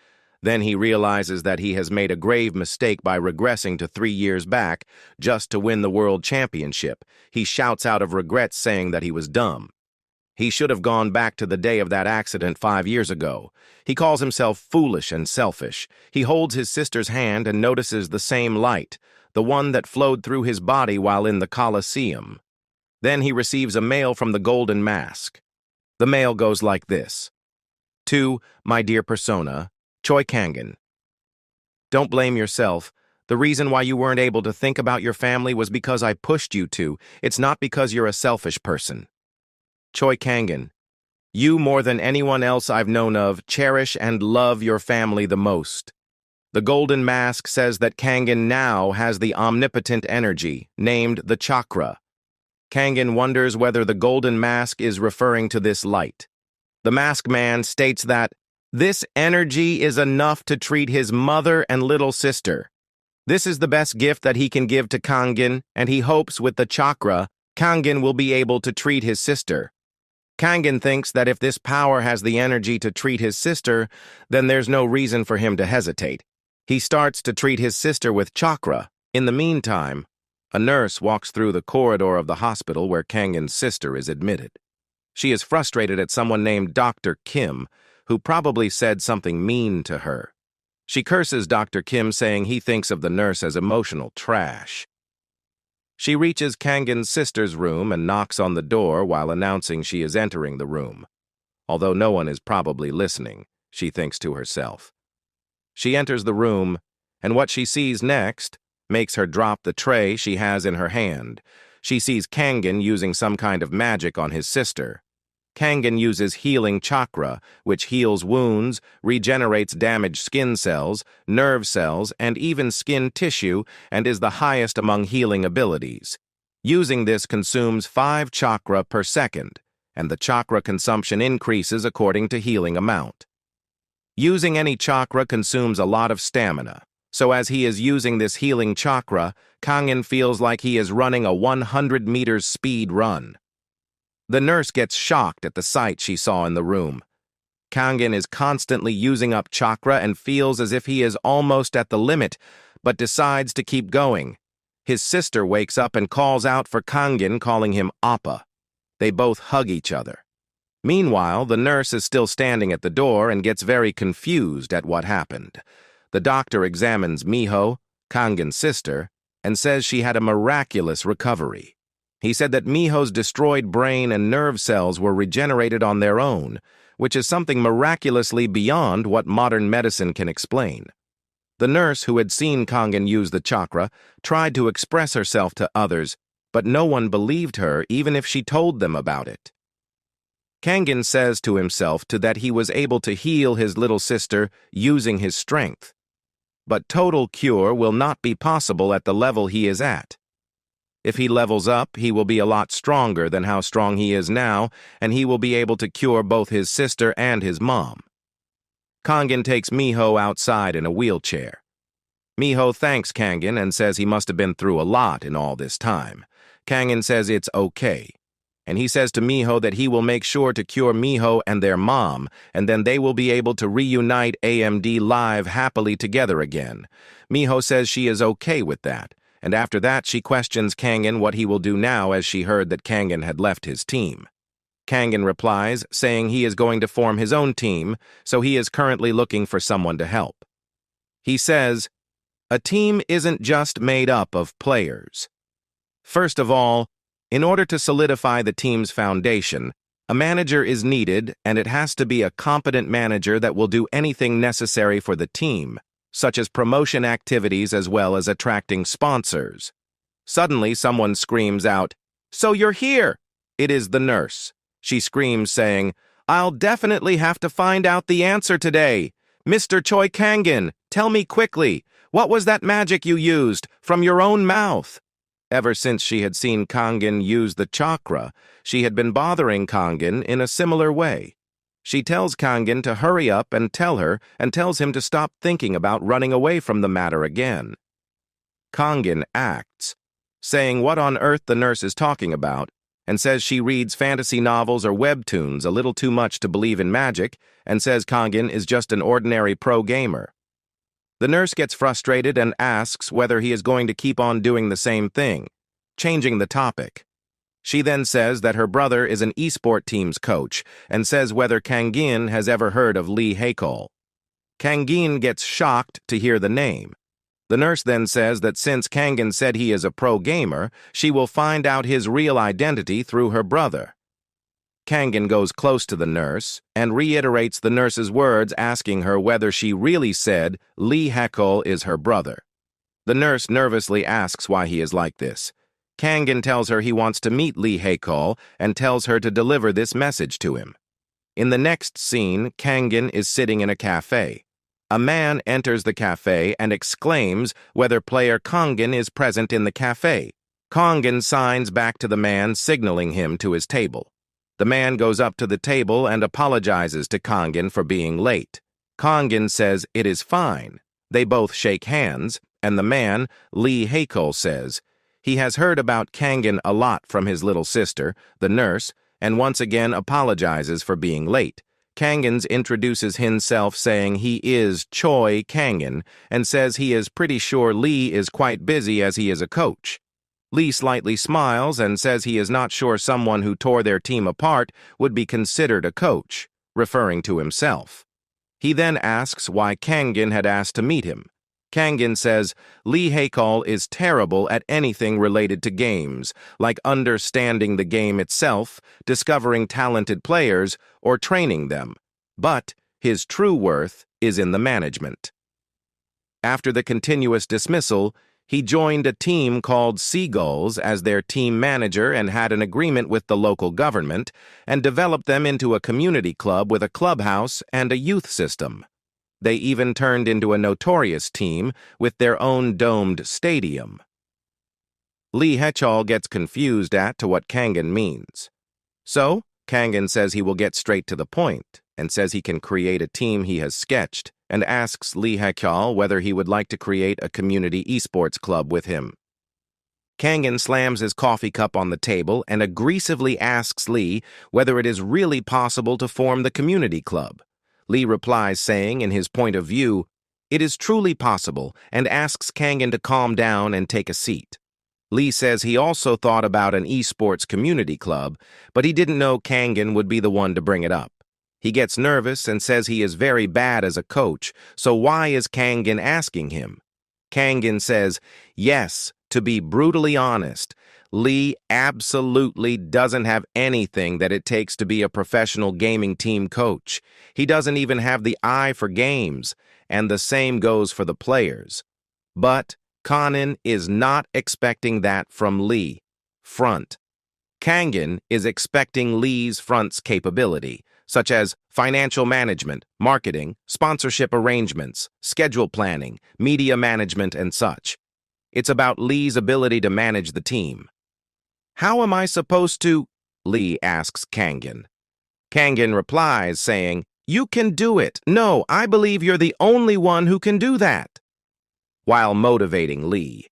Then he realizes that he has made a grave mistake by regressing to 3 years back just to win the world championship. He shouts out of regret saying that he was dumb. He should have gone back to the day of that accident 5 years ago. He calls himself foolish and selfish. He holds his sister's hand and notices the same light, the one that flowed through his body while in the Colosseum. Then he receives a mail from the Golden Mask. The mail goes like this. To my dear persona, Choi Kangen. Don't blame yourself. The reason why you weren't able to think about your family was because I pushed you to. It's not because you're a selfish person. Choi Kangen, you more than anyone else I've known of cherish and love your family the most. The Golden Mask says that Kangen now has the omnipotent energy, named the chakra. Kangen wonders whether the Golden Mask is referring to this light. The masked man states that this energy is enough to treat his mother and little sister. This is the best gift that he can give to Kangen, and he hopes with the chakra, Kangen will be able to treat his sister. Kangen thinks that if this power has the energy to treat his sister, then there's no reason for him to hesitate. He starts to treat his sister with chakra. In the meantime, a nurse walks through the corridor of the hospital where Kangen's sister is admitted. She is frustrated at someone named Dr. Kim, who probably said something mean to her. She curses Dr. Kim, saying he thinks of the nurse as emotional trash. She reaches Kangen's sister's room and knocks on the door while announcing she is entering the room. Although no one is probably listening, she thinks to herself. She enters the room, and what she sees next makes her drop the tray she has in her hand. She sees Kangen using some kind of magic on his sister. Kangen uses healing chakra, which heals wounds, regenerates damaged skin cells, nerve cells, and even skin tissue, and is the highest among healing abilities. Using this consumes 5 chakra per second, and the chakra consumption increases according to healing amount. Using any chakra consumes a lot of stamina, so as he is using this healing chakra, Kangen feels like he is running a 100 meters speed run. The nurse gets shocked at the sight she saw in the room. Kangen is constantly using up chakra and feels as if he is almost at the limit, but decides to keep going. His sister wakes up and calls out for Kangen, calling him Appa. They both hug each other. Meanwhile, the nurse is still standing at the door and gets very confused at what happened. The doctor examines Miho, Kangen's sister, and says she had a miraculous recovery. He said that Miho's destroyed brain and nerve cells were regenerated on their own, which is something miraculously beyond what modern medicine can explain. The nurse, who had seen Kangen use the chakra, tried to express herself to others, but no one believed her even if she told them about it. Kangen says to himself that he was able to heal his little sister using his strength. But total cure will not be possible at the level he is at. If he levels up, he will be a lot stronger than how strong he is now, and he will be able to cure both his sister and his mom. Kangen takes Miho outside in a wheelchair. Miho thanks Kangen and says he must have been through a lot in all this time. Kangen says it's okay, and he says to Miho that he will make sure to cure Miho and their mom, and then they will be able to reunite AMD live happily together again. Miho says she is okay with that. And after that, she questions Kangen what he will do now as she heard that Kangen had left his team. Kangen replies, saying he is going to form his own team, so he is currently looking for someone to help. He says, a team isn't just made up of players. First of all, in order to solidify the team's foundation, a manager is needed, and it has to be a competent manager that will do anything necessary for the team, such as promotion activities as well as attracting sponsors. Suddenly, someone screams out, "So you're here!" It is the nurse. She screams, saying, "I'll definitely have to find out the answer today. Mr. Choi Kangen, tell me quickly, what was that magic you used from your own mouth?" Ever since she had seen Kangen use the chakra, she had been bothering Kangen in a similar way. She tells Kangen to hurry up and tell her, and tells him to stop thinking about running away from the matter again. Kangen acts, saying what on earth the nurse is talking about, and says she reads fantasy novels or webtoons a little too much to believe in magic, and says Kangen is just an ordinary pro gamer. The nurse gets frustrated and asks whether he is going to keep on doing the same thing, changing the topic. She then says that her brother is an esport team's coach and says whether Kangen has ever heard of Lee Haekol. Kangen gets shocked to hear the name. The nurse then says that since Kangen said he is a pro gamer, she will find out his real identity through her brother. Kangen goes close to the nurse and reiterates the nurse's words, asking her whether she really said Lee Haekol is her brother. The nurse nervously asks why he is like this. Kangen tells her he wants to meet Lee Haekol and tells her to deliver this message to him. In the next scene, Kangen is sitting in a cafe. A man enters the cafe and exclaims whether player Kangen is present in the cafe. Kangen signs back to the man, signaling him to his table. The man goes up to the table and apologizes to Kangin for being late. Kangin says it is fine. They both shake hands, and the man, Lee Haekul, says he has heard about Kangin a lot from his little sister, the nurse, and once again apologizes for being late. Kangin introduces himself saying he is Choi Kangin and says he is pretty sure Lee is quite busy as he is a coach. Lee slightly smiles and says he is not sure someone who tore their team apart would be considered a coach, referring to himself. He then asks why Kangin had asked to meet him. Kangin says Lee Haekul is terrible at anything related to games, like understanding the game itself, discovering talented players, or training them. But his true worth is in the management. After the continuous dismissal, he joined a team called Seagulls as their team manager and had an agreement with the local government and developed them into a community club with a clubhouse and a youth system. They even turned into a notorious team with their own domed stadium. Lee Haekul gets confused to what Kangin means. So, Kangin says he will get straight to the point and says he can create a team he has sketched and asks Lee Haekul whether he would like to create a community esports club with him. Kangin slams his coffee cup on the table and aggressively asks Lee whether it is really possible to form the community club. Lee replies saying, in his point of view, it is truly possible, and asks Kangin to calm down and take a seat. Lee says he also thought about an esports community club, but he didn't know Kangin would be the one to bring it up. He gets nervous and says he is very bad as a coach, so why is Kangin asking him? Kangin says, yes, to be brutally honest, Lee absolutely doesn't have anything that it takes to be a professional gaming team coach. He doesn't even have the eye for games, and the same goes for the players. But Kangin is not expecting that from Lee. Front. Kangin is expecting Lee's front's capability, such as financial management, marketing, sponsorship arrangements, schedule planning, media management, and such. It's about Lee's ability to manage the team. How am I supposed to? Lee asks Kangin. Kangin replies saying, you can do it. No, I believe you're the only one who can do that. While motivating Lee,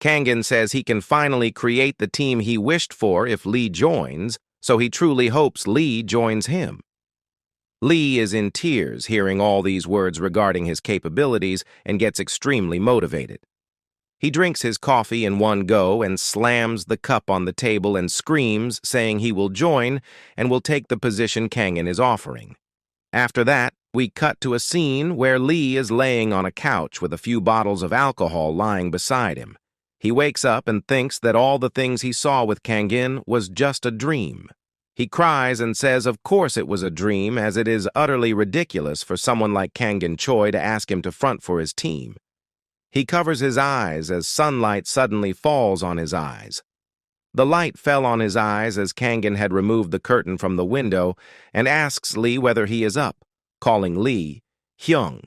Kangin says he can finally create the team he wished for if Lee joins, so he truly hopes Lee joins him. Lee is in tears hearing all these words regarding his capabilities and gets extremely motivated. He drinks his coffee in one go and slams the cup on the table and screams, saying he will join and will take the position Kangin is offering. After that, we cut to a scene where Lee is laying on a couch with a few bottles of alcohol lying beside him. He wakes up and thinks that all the things he saw with Kangin was just a dream. He cries and says of course it was a dream, as it is utterly ridiculous for someone like Kangin Choi to ask him to front for his team. He covers his eyes as sunlight suddenly falls on his eyes. The light fell on his eyes as Kangin had removed the curtain from the window and asks Lee whether he is up, calling Lee Hyung.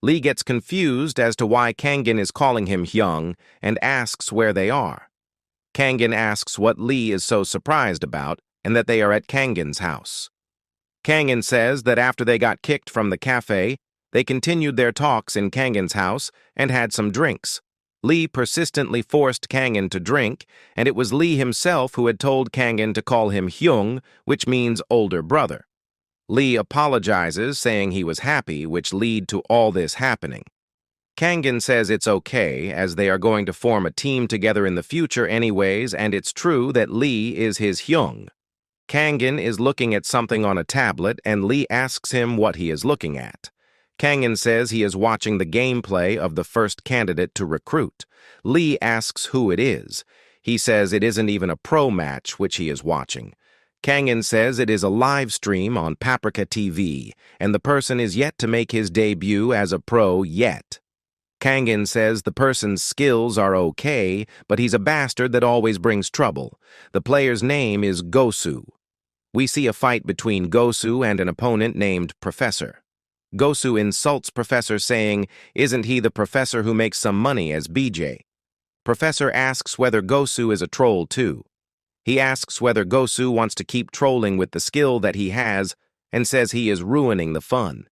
Lee gets confused as to why Kangin is calling him Hyung and asks where they are. Kangin asks what Lee is so surprised about and that they are at Kangin's house. Kangin says that after they got kicked from the cafe, they continued their talks in Kangin's house and had some drinks. Lee persistently forced Kangin to drink, and it was Lee himself who had told Kangin to call him Hyung, which means older brother. Lee apologizes, saying he was happy, which led to all this happening. Kangin says it's okay, as they are going to form a team together in the future anyways, and it's true that Lee is his Hyung. Kangin is looking at something on a tablet, and Lee asks him what he is looking at. Kangin says he is watching the gameplay of the first candidate to recruit. Lee asks who it is. He says it isn't even a pro match which he is watching. Kangin says it is a live stream on Paprika TV, and the person is yet to make his debut as a pro yet. Kangin says the person's skills are okay, but he's a bastard that always brings trouble. The player's name is Gosu. We see a fight between Gosu and an opponent named Professor. Gosu insults Professor, saying, isn't he the professor who makes some money as BJ? Professor asks whether Gosu is a troll too. He asks whether Gosu wants to keep trolling with the skill that he has and says he is ruining the fun.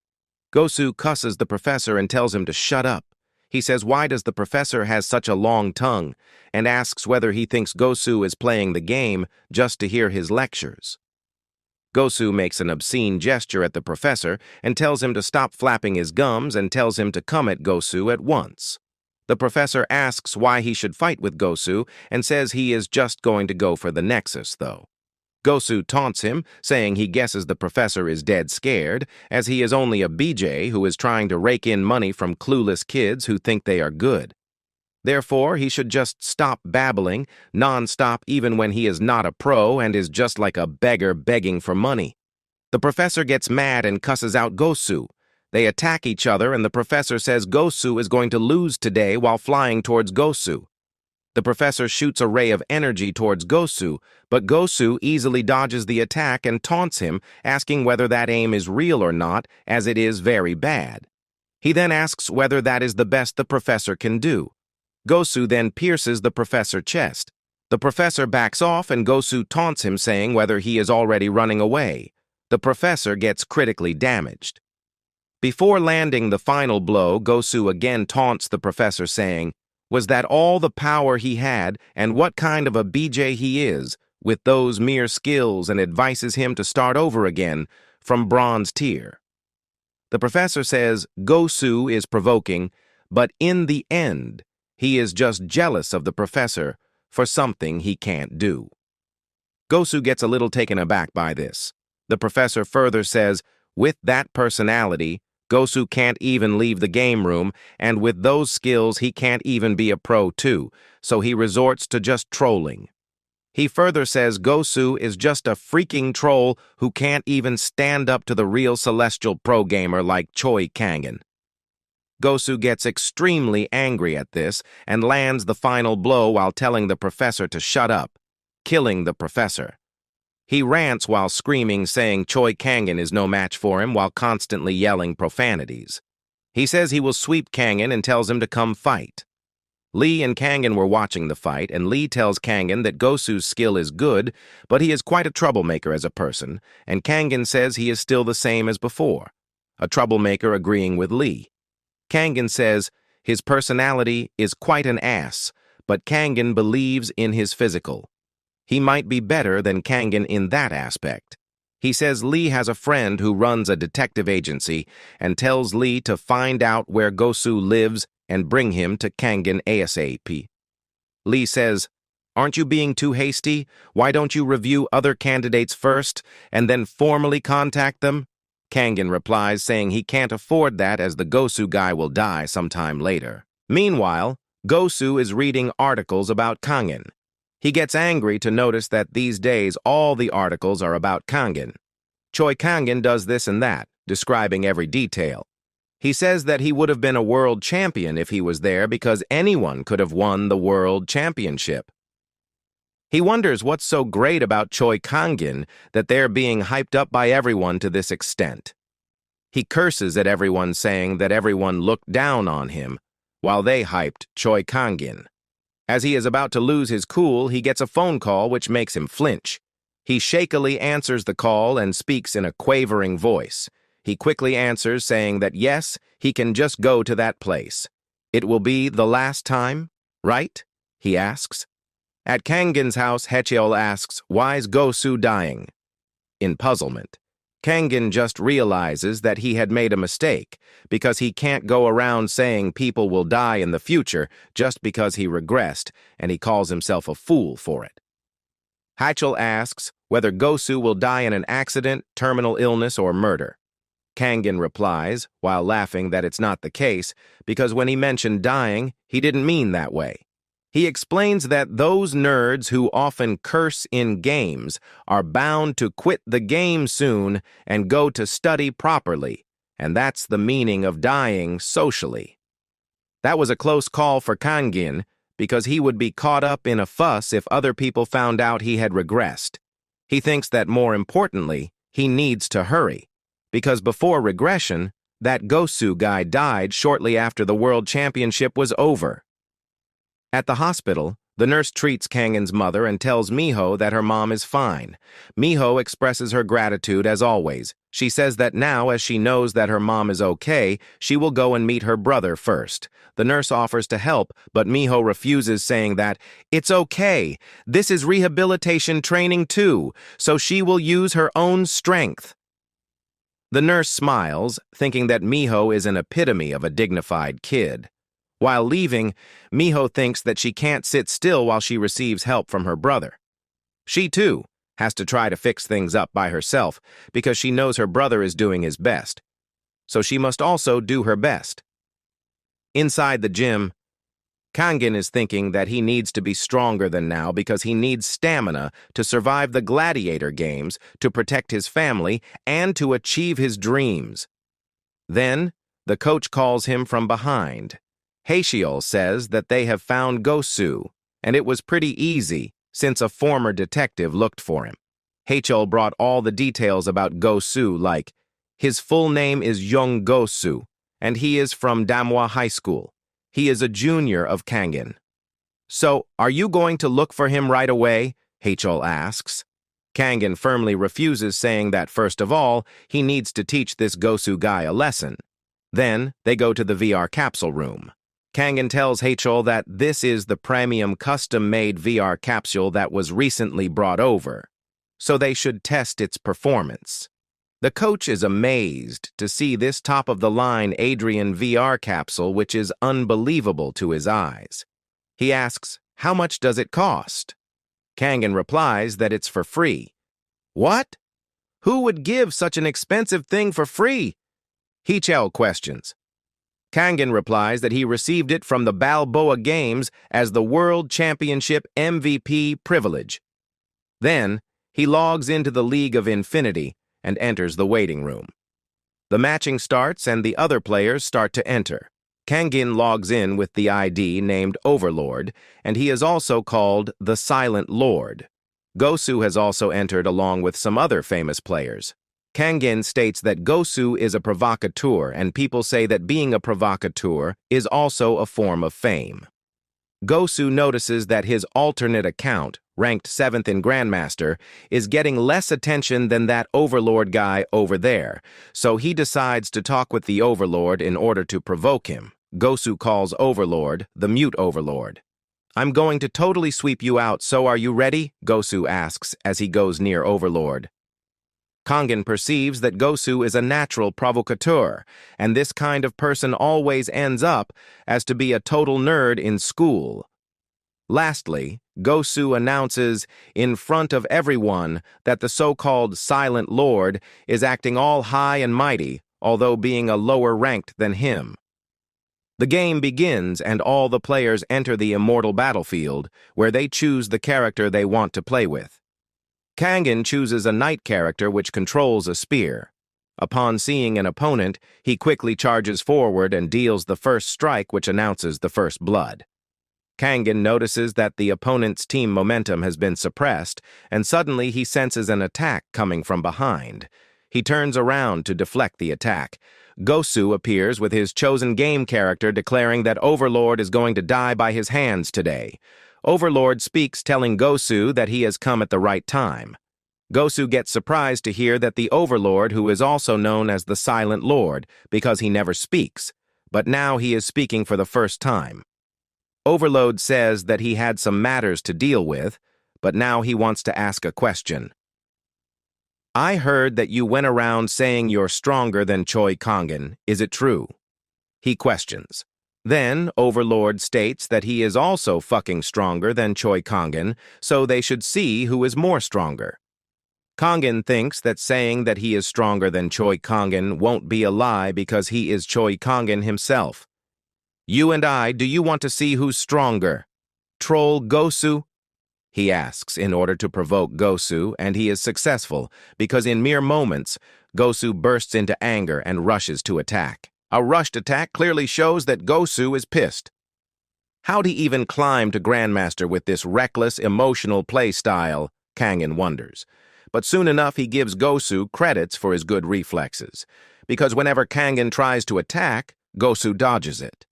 Gosu cusses the professor and tells him to shut up. He says why does the professor has such a long tongue and asks whether he thinks Gosu is playing the game just to hear his lectures. Gosu makes an obscene gesture at the professor and tells him to stop flapping his gums and tells him to come at Gosu at once. The professor asks why he should fight with Gosu and says he is just going to go for the Nexus, though. Gosu taunts him, saying he guesses the professor is dead scared, as he is only a BJ who is trying to rake in money from clueless kids who think they are good. Therefore, he should just stop babbling, non-stop even when he is not a pro and is just like a beggar begging for money. The professor gets mad and cusses out Gosu. They attack each other and the professor says Gosu is going to lose today while flying towards Gosu. The professor shoots a ray of energy towards Gosu, but Gosu easily dodges the attack and taunts him, asking whether that aim is real or not, as it is very bad. He then asks whether that is the best the professor can do. Gosu then pierces the professor's chest. The professor backs off and Gosu taunts him, saying whether he is already running away. The professor gets critically damaged. Before landing the final blow, Gosu again taunts the professor, saying, "Was that all the power he had, and what kind of a BJ he is, with those mere skills," and advises him to start over again from bronze tier. The professor says Gosu is provoking, but in the end, he is just jealous of the professor for something he can't do. Gosu gets a little taken aback by this. The professor further says, with that personality, Gosu can't even leave the game room, and with those skills he can't even be a pro too, so he resorts to just trolling. He further says Gosu is just a freaking troll who can't even stand up to the real celestial pro gamer like Choi Kangen. Gosu gets extremely angry at this and lands the final blow while telling the professor to shut up, killing the professor. He rants while screaming, saying Choi Kangen is no match for him while constantly yelling profanities. He says he will sweep Kangen and tells him to come fight. Lee and Kangen were watching the fight, and Lee tells Kangen that Gosu's skill is good, but he is quite a troublemaker as a person, and Kangen says he is still the same as before, a troublemaker agreeing with Lee. Kangen says his personality is quite an ass, but Kangen believes in his physical. He might be better than Kangen in that aspect. He says Lee has a friend who runs a detective agency and tells Lee to find out where Gosu lives and bring him to Kangen ASAP. Lee says, "Aren't you being too hasty? Why don't you review other candidates first and then formally contact them?" Kangen replies, saying he can't afford that as the Gosu guy will die sometime later. Meanwhile, Gosu is reading articles about Kangen. He gets angry to notice that these days all the articles are about Kangen. Choi Kangen does this and that, describing every detail. He says that he would have been a world champion if he was there because anyone could have won the world championship. He wonders what's so great about Choi Kangen that they're being hyped up by everyone to this extent. He curses at everyone, saying that everyone looked down on him, while they hyped Choi Kangen. As he is about to lose his cool, he gets a phone call which makes him flinch. He shakily answers the call and speaks in a quavering voice. He quickly answers, saying that yes, he can just go to that place. "It will be the last time, right?" he asks. At Kangen's house, Hacheol asks, "Why's Gosu dying?" In puzzlement. Kangen just realizes that he had made a mistake because he can't go around saying people will die in the future just because he regressed, and he calls himself a fool for it. Hacheol asks whether Gosu will die in an accident, terminal illness, or murder. Kangen replies, while laughing, that it's not the case because when he mentioned dying, he didn't mean that way. He explains that those nerds who often curse in games are bound to quit the game soon and go to study properly, and that's the meaning of dying socially. That was a close call for Kangen because he would be caught up in a fuss if other people found out he had regressed. He thinks that more importantly, he needs to hurry, because before Regression, that Gosu guy died shortly after the World Championship was over. At the hospital, The nurse treats Kangen's mother and tells Miho that her mom is fine. Miho expresses her gratitude as always. She says that now, as she knows that her mom is okay, she will go and meet her brother first. The nurse offers to help, but Miho refuses, saying that, "It's okay. This is rehabilitation training too, so she will use her own strength." The nurse smiles, thinking that Miho is an epitome of a dignified kid. While leaving, Miho thinks that she can't sit still while she receives help from her brother. She, too, has to try to fix things up by herself because she knows her brother is doing his best. So she must also do her best. Inside the gym, Kangen is thinking that he needs to be stronger than now because he needs stamina to survive the gladiator games, to protect his family, and to achieve his dreams. Then, the coach calls him from behind. Haecheol says that they have found Gosu, and it was pretty easy since a former detective looked for him. Haecheol brought all the details about Gosu, like his full name is Young Gosu, and he is from Manhwa High School. He is a junior of Kangen. "So, are you going to look for him right away?" Haecheol asks. Kangen firmly refuses, saying that, first of all, he needs to teach this Gosu guy a lesson. Then, they go to the VR capsule room. Kangen tells Haecheol that this is the premium custom-made VR capsule that was recently brought over, so they should test its performance. The coach is amazed to see this top-of-the-line Adrian VR capsule, which is unbelievable to his eyes. He asks, "How much does it cost?" Kangen replies that it's for free. "What? Who would give such an expensive thing for free?" Haecheol questions. Kangen replies that he received it from the Balboa Games as the World Championship MVP privilege. Then, he logs into the League of Infinity and enters the waiting room. The matching starts and the other players start to enter. Kangen logs in with the ID named Overlord, and he is also called the Silent Lord. Gosu has also entered along with some other famous players. Kangen states that Gosu is a provocateur, and people say that being a provocateur is also a form of fame. Gosu notices that his alternate account, ranked 7th in Grandmaster, is getting less attention than that Overlord guy over there, so he decides to talk with the Overlord in order to provoke him. Gosu calls Overlord the Mute Overlord. "I'm going to totally sweep you out, so are you ready?" Gosu asks as he goes near Overlord. Kangen perceives that Gosu is a natural provocateur, and this kind of person always ends up as to be a total nerd in school. Lastly, Gosu announces in front of everyone that the so-called Silent Lord is acting all high and mighty, although being a lower ranked than him. The game begins and all the players enter the immortal battlefield, where they choose the character they want to play with. Kangen chooses a knight character which controls a spear. Upon seeing an opponent, he quickly charges forward and deals the first strike, which announces the first blood. Kangen notices that the opponent's team momentum has been suppressed, and suddenly he senses an attack coming from behind. He turns around to deflect the attack. Gosu appears with his chosen game character, declaring that Overlord is going to die by his hands today. Overlord speaks, telling Gosu that he has come at the right time. Gosu gets surprised to hear that the Overlord, who is also known as the Silent Lord, because he never speaks, but now he is speaking for the first time. Overlord says that he had some matters to deal with, but now he wants to ask a question. "I heard that you went around saying you're stronger than Choi Kangen. Is it true?" He questions. Then, Overlord states that he is also fucking stronger than Choi Kangen, so they should see who is more stronger. Kangen thinks that saying that he is stronger than Choi Kangen won't be a lie because he is Choi Kangen himself. "You and I, do you want to see who's stronger? Troll Gosu?" he asks in order to provoke Gosu, and he is successful because in mere moments, Gosu bursts into anger and rushes to attack. A rushed attack clearly shows that Gosu is pissed. How'd he even climb to Grandmaster with this reckless, emotional play style, Kangen wonders. But soon enough he gives Gosu credits for his good reflexes, because whenever Kangen tries to attack, Gosu dodges it.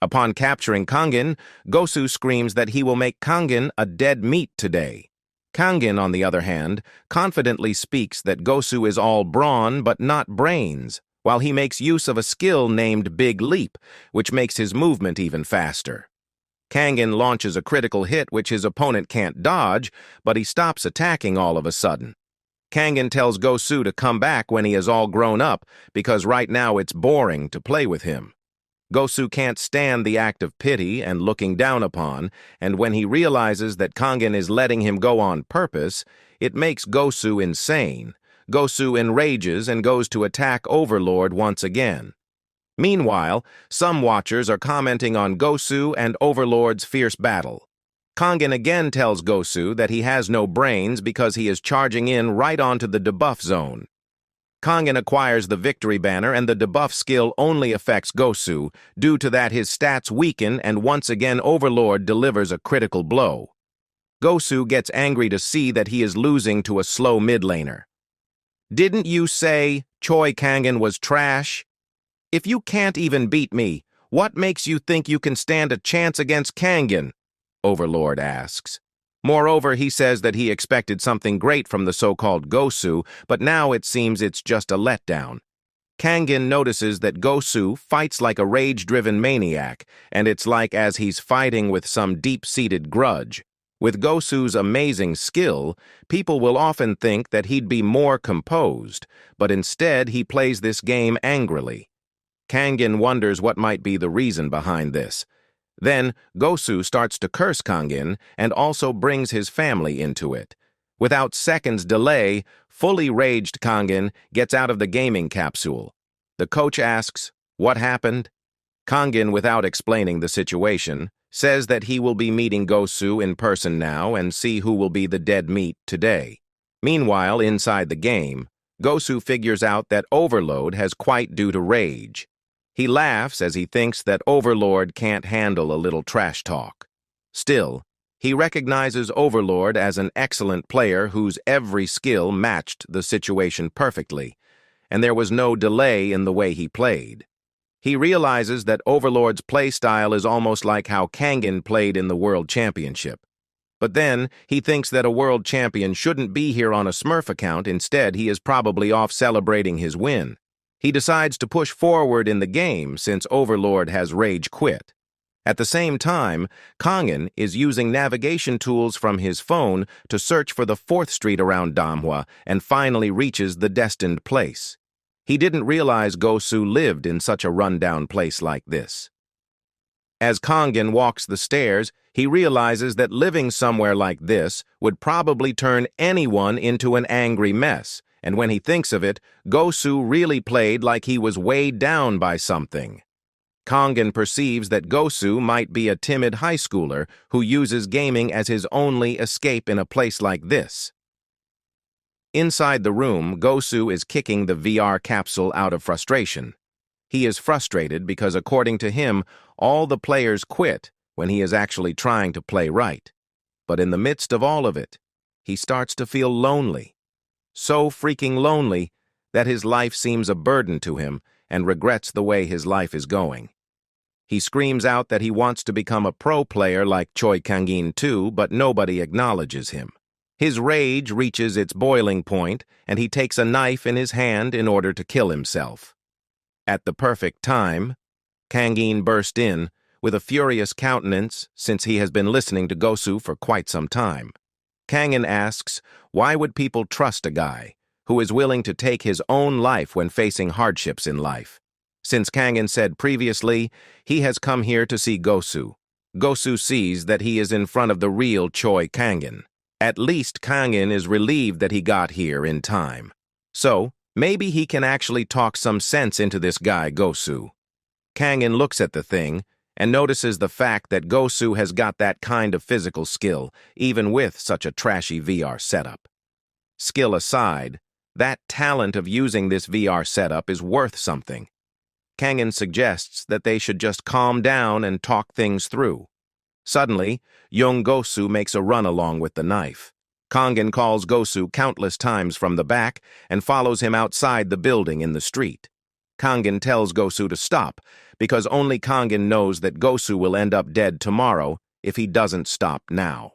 Upon capturing Kangen, Gosu screams that he will make Kangen a dead meat today. Kangen, on the other hand, confidently speaks that Gosu is all brawn but not brains, while he makes use of a skill named Big Leap, which makes his movement even faster. Kangen launches a critical hit which his opponent can't dodge, but he stops attacking all of a sudden. Kangen tells Gosu to come back when he is all grown up, because right now it's boring to play with him. Gosu can't stand the act of pity and looking down upon, and when he realizes that Kangen is letting him go on purpose, it makes Gosu insane. Gosu enrages and goes to attack Overlord once again. Meanwhile, some watchers are commenting on Gosu and Overlord's fierce battle. Kangen again tells Gosu that he has no brains because he is charging in right onto the debuff zone. Kangen acquires the victory banner and the debuff skill only affects Gosu. Due to that, his stats weaken and once again Overlord delivers a critical blow. Gosu gets angry to see that he is losing to a slow mid laner. "Didn't you say Choi Kangen was trash? If you can't even beat me, what makes you think you can stand a chance against Kangen?" Overlord asks. Moreover, he says that he expected something great from the so-called Gosu, but now it seems it's just a letdown. Kangen notices that Gosu fights like a rage-driven maniac, and it's like as he's fighting with some deep-seated grudge. With Gosu's amazing skill, people will often think that he'd be more composed, but instead he plays this game angrily. Kangen wonders what might be the reason behind this. Then, Gosu starts to curse Kangen and also brings his family into it. Without seconds' delay, fully raged Kangen gets out of the gaming capsule. The coach asks, "What happened?" Kangen, without explaining the situation, says that he will be meeting Gosu in person now and see who will be the dead meat today. Meanwhile, inside the game, Gosu figures out that Overload has quite due to rage. He laughs as he thinks that Overlord can't handle a little trash talk. Still, he recognizes Overlord as an excellent player whose every skill matched the situation perfectly, and there was no delay in the way he played. He realizes that Overlord's playstyle is almost like how Kangen played in the World Championship. But then, he thinks that a World Champion shouldn't be here on a Smurf account. Instead, he is probably off celebrating his win. He decides to push forward in the game since Overlord has rage quit. At the same time, Kangen is using navigation tools from his phone to search for the 4th Street around Manhwa and finally reaches the destined place. He didn't realize Gosu lived in such a rundown place like this. As Kangen walks the stairs, he realizes that living somewhere like this would probably turn anyone into an angry mess. And when he thinks of it, Gosu really played like he was weighed down by something. Kangen perceives that Gosu might be a timid high schooler who uses gaming as his only escape in a place like this. Inside the room, Gosu is kicking the VR capsule out of frustration. He is frustrated because, according to him, all the players quit when he is actually trying to play right. But in the midst of all of it, he starts to feel lonely. So freaking lonely that his life seems a burden to him and regrets the way his life is going. He screams out that he wants to become a pro player like Choi Kangen too, but nobody acknowledges him. His rage reaches its boiling point, and he takes a knife in his hand in order to kill himself. At the perfect time, Kangen burst in with a furious countenance since he has been listening to Gosu for quite some time. Kangen asks, why would people trust a guy who is willing to take his own life when facing hardships in life? Since Kangen said previously, he has come here to see Gosu. Gosu sees that he is in front of the real Choi Kangen. At least Kangen is relieved that he got here in time. So, maybe he can actually talk some sense into this guy Gosu. Kangen looks at the thing and notices the fact that Gosu has got that kind of physical skill, even with such a trashy VR setup. Skill aside, that talent of using this VR setup is worth something. Kangen suggests that they should just calm down and talk things through. Suddenly, young Gosu makes a run along with the knife. Kangen calls Gosu countless times from the back and follows him outside the building in the street. Kangin tells Gosu to stop, because only Kangin knows that Gosu will end up dead tomorrow if he doesn't stop now.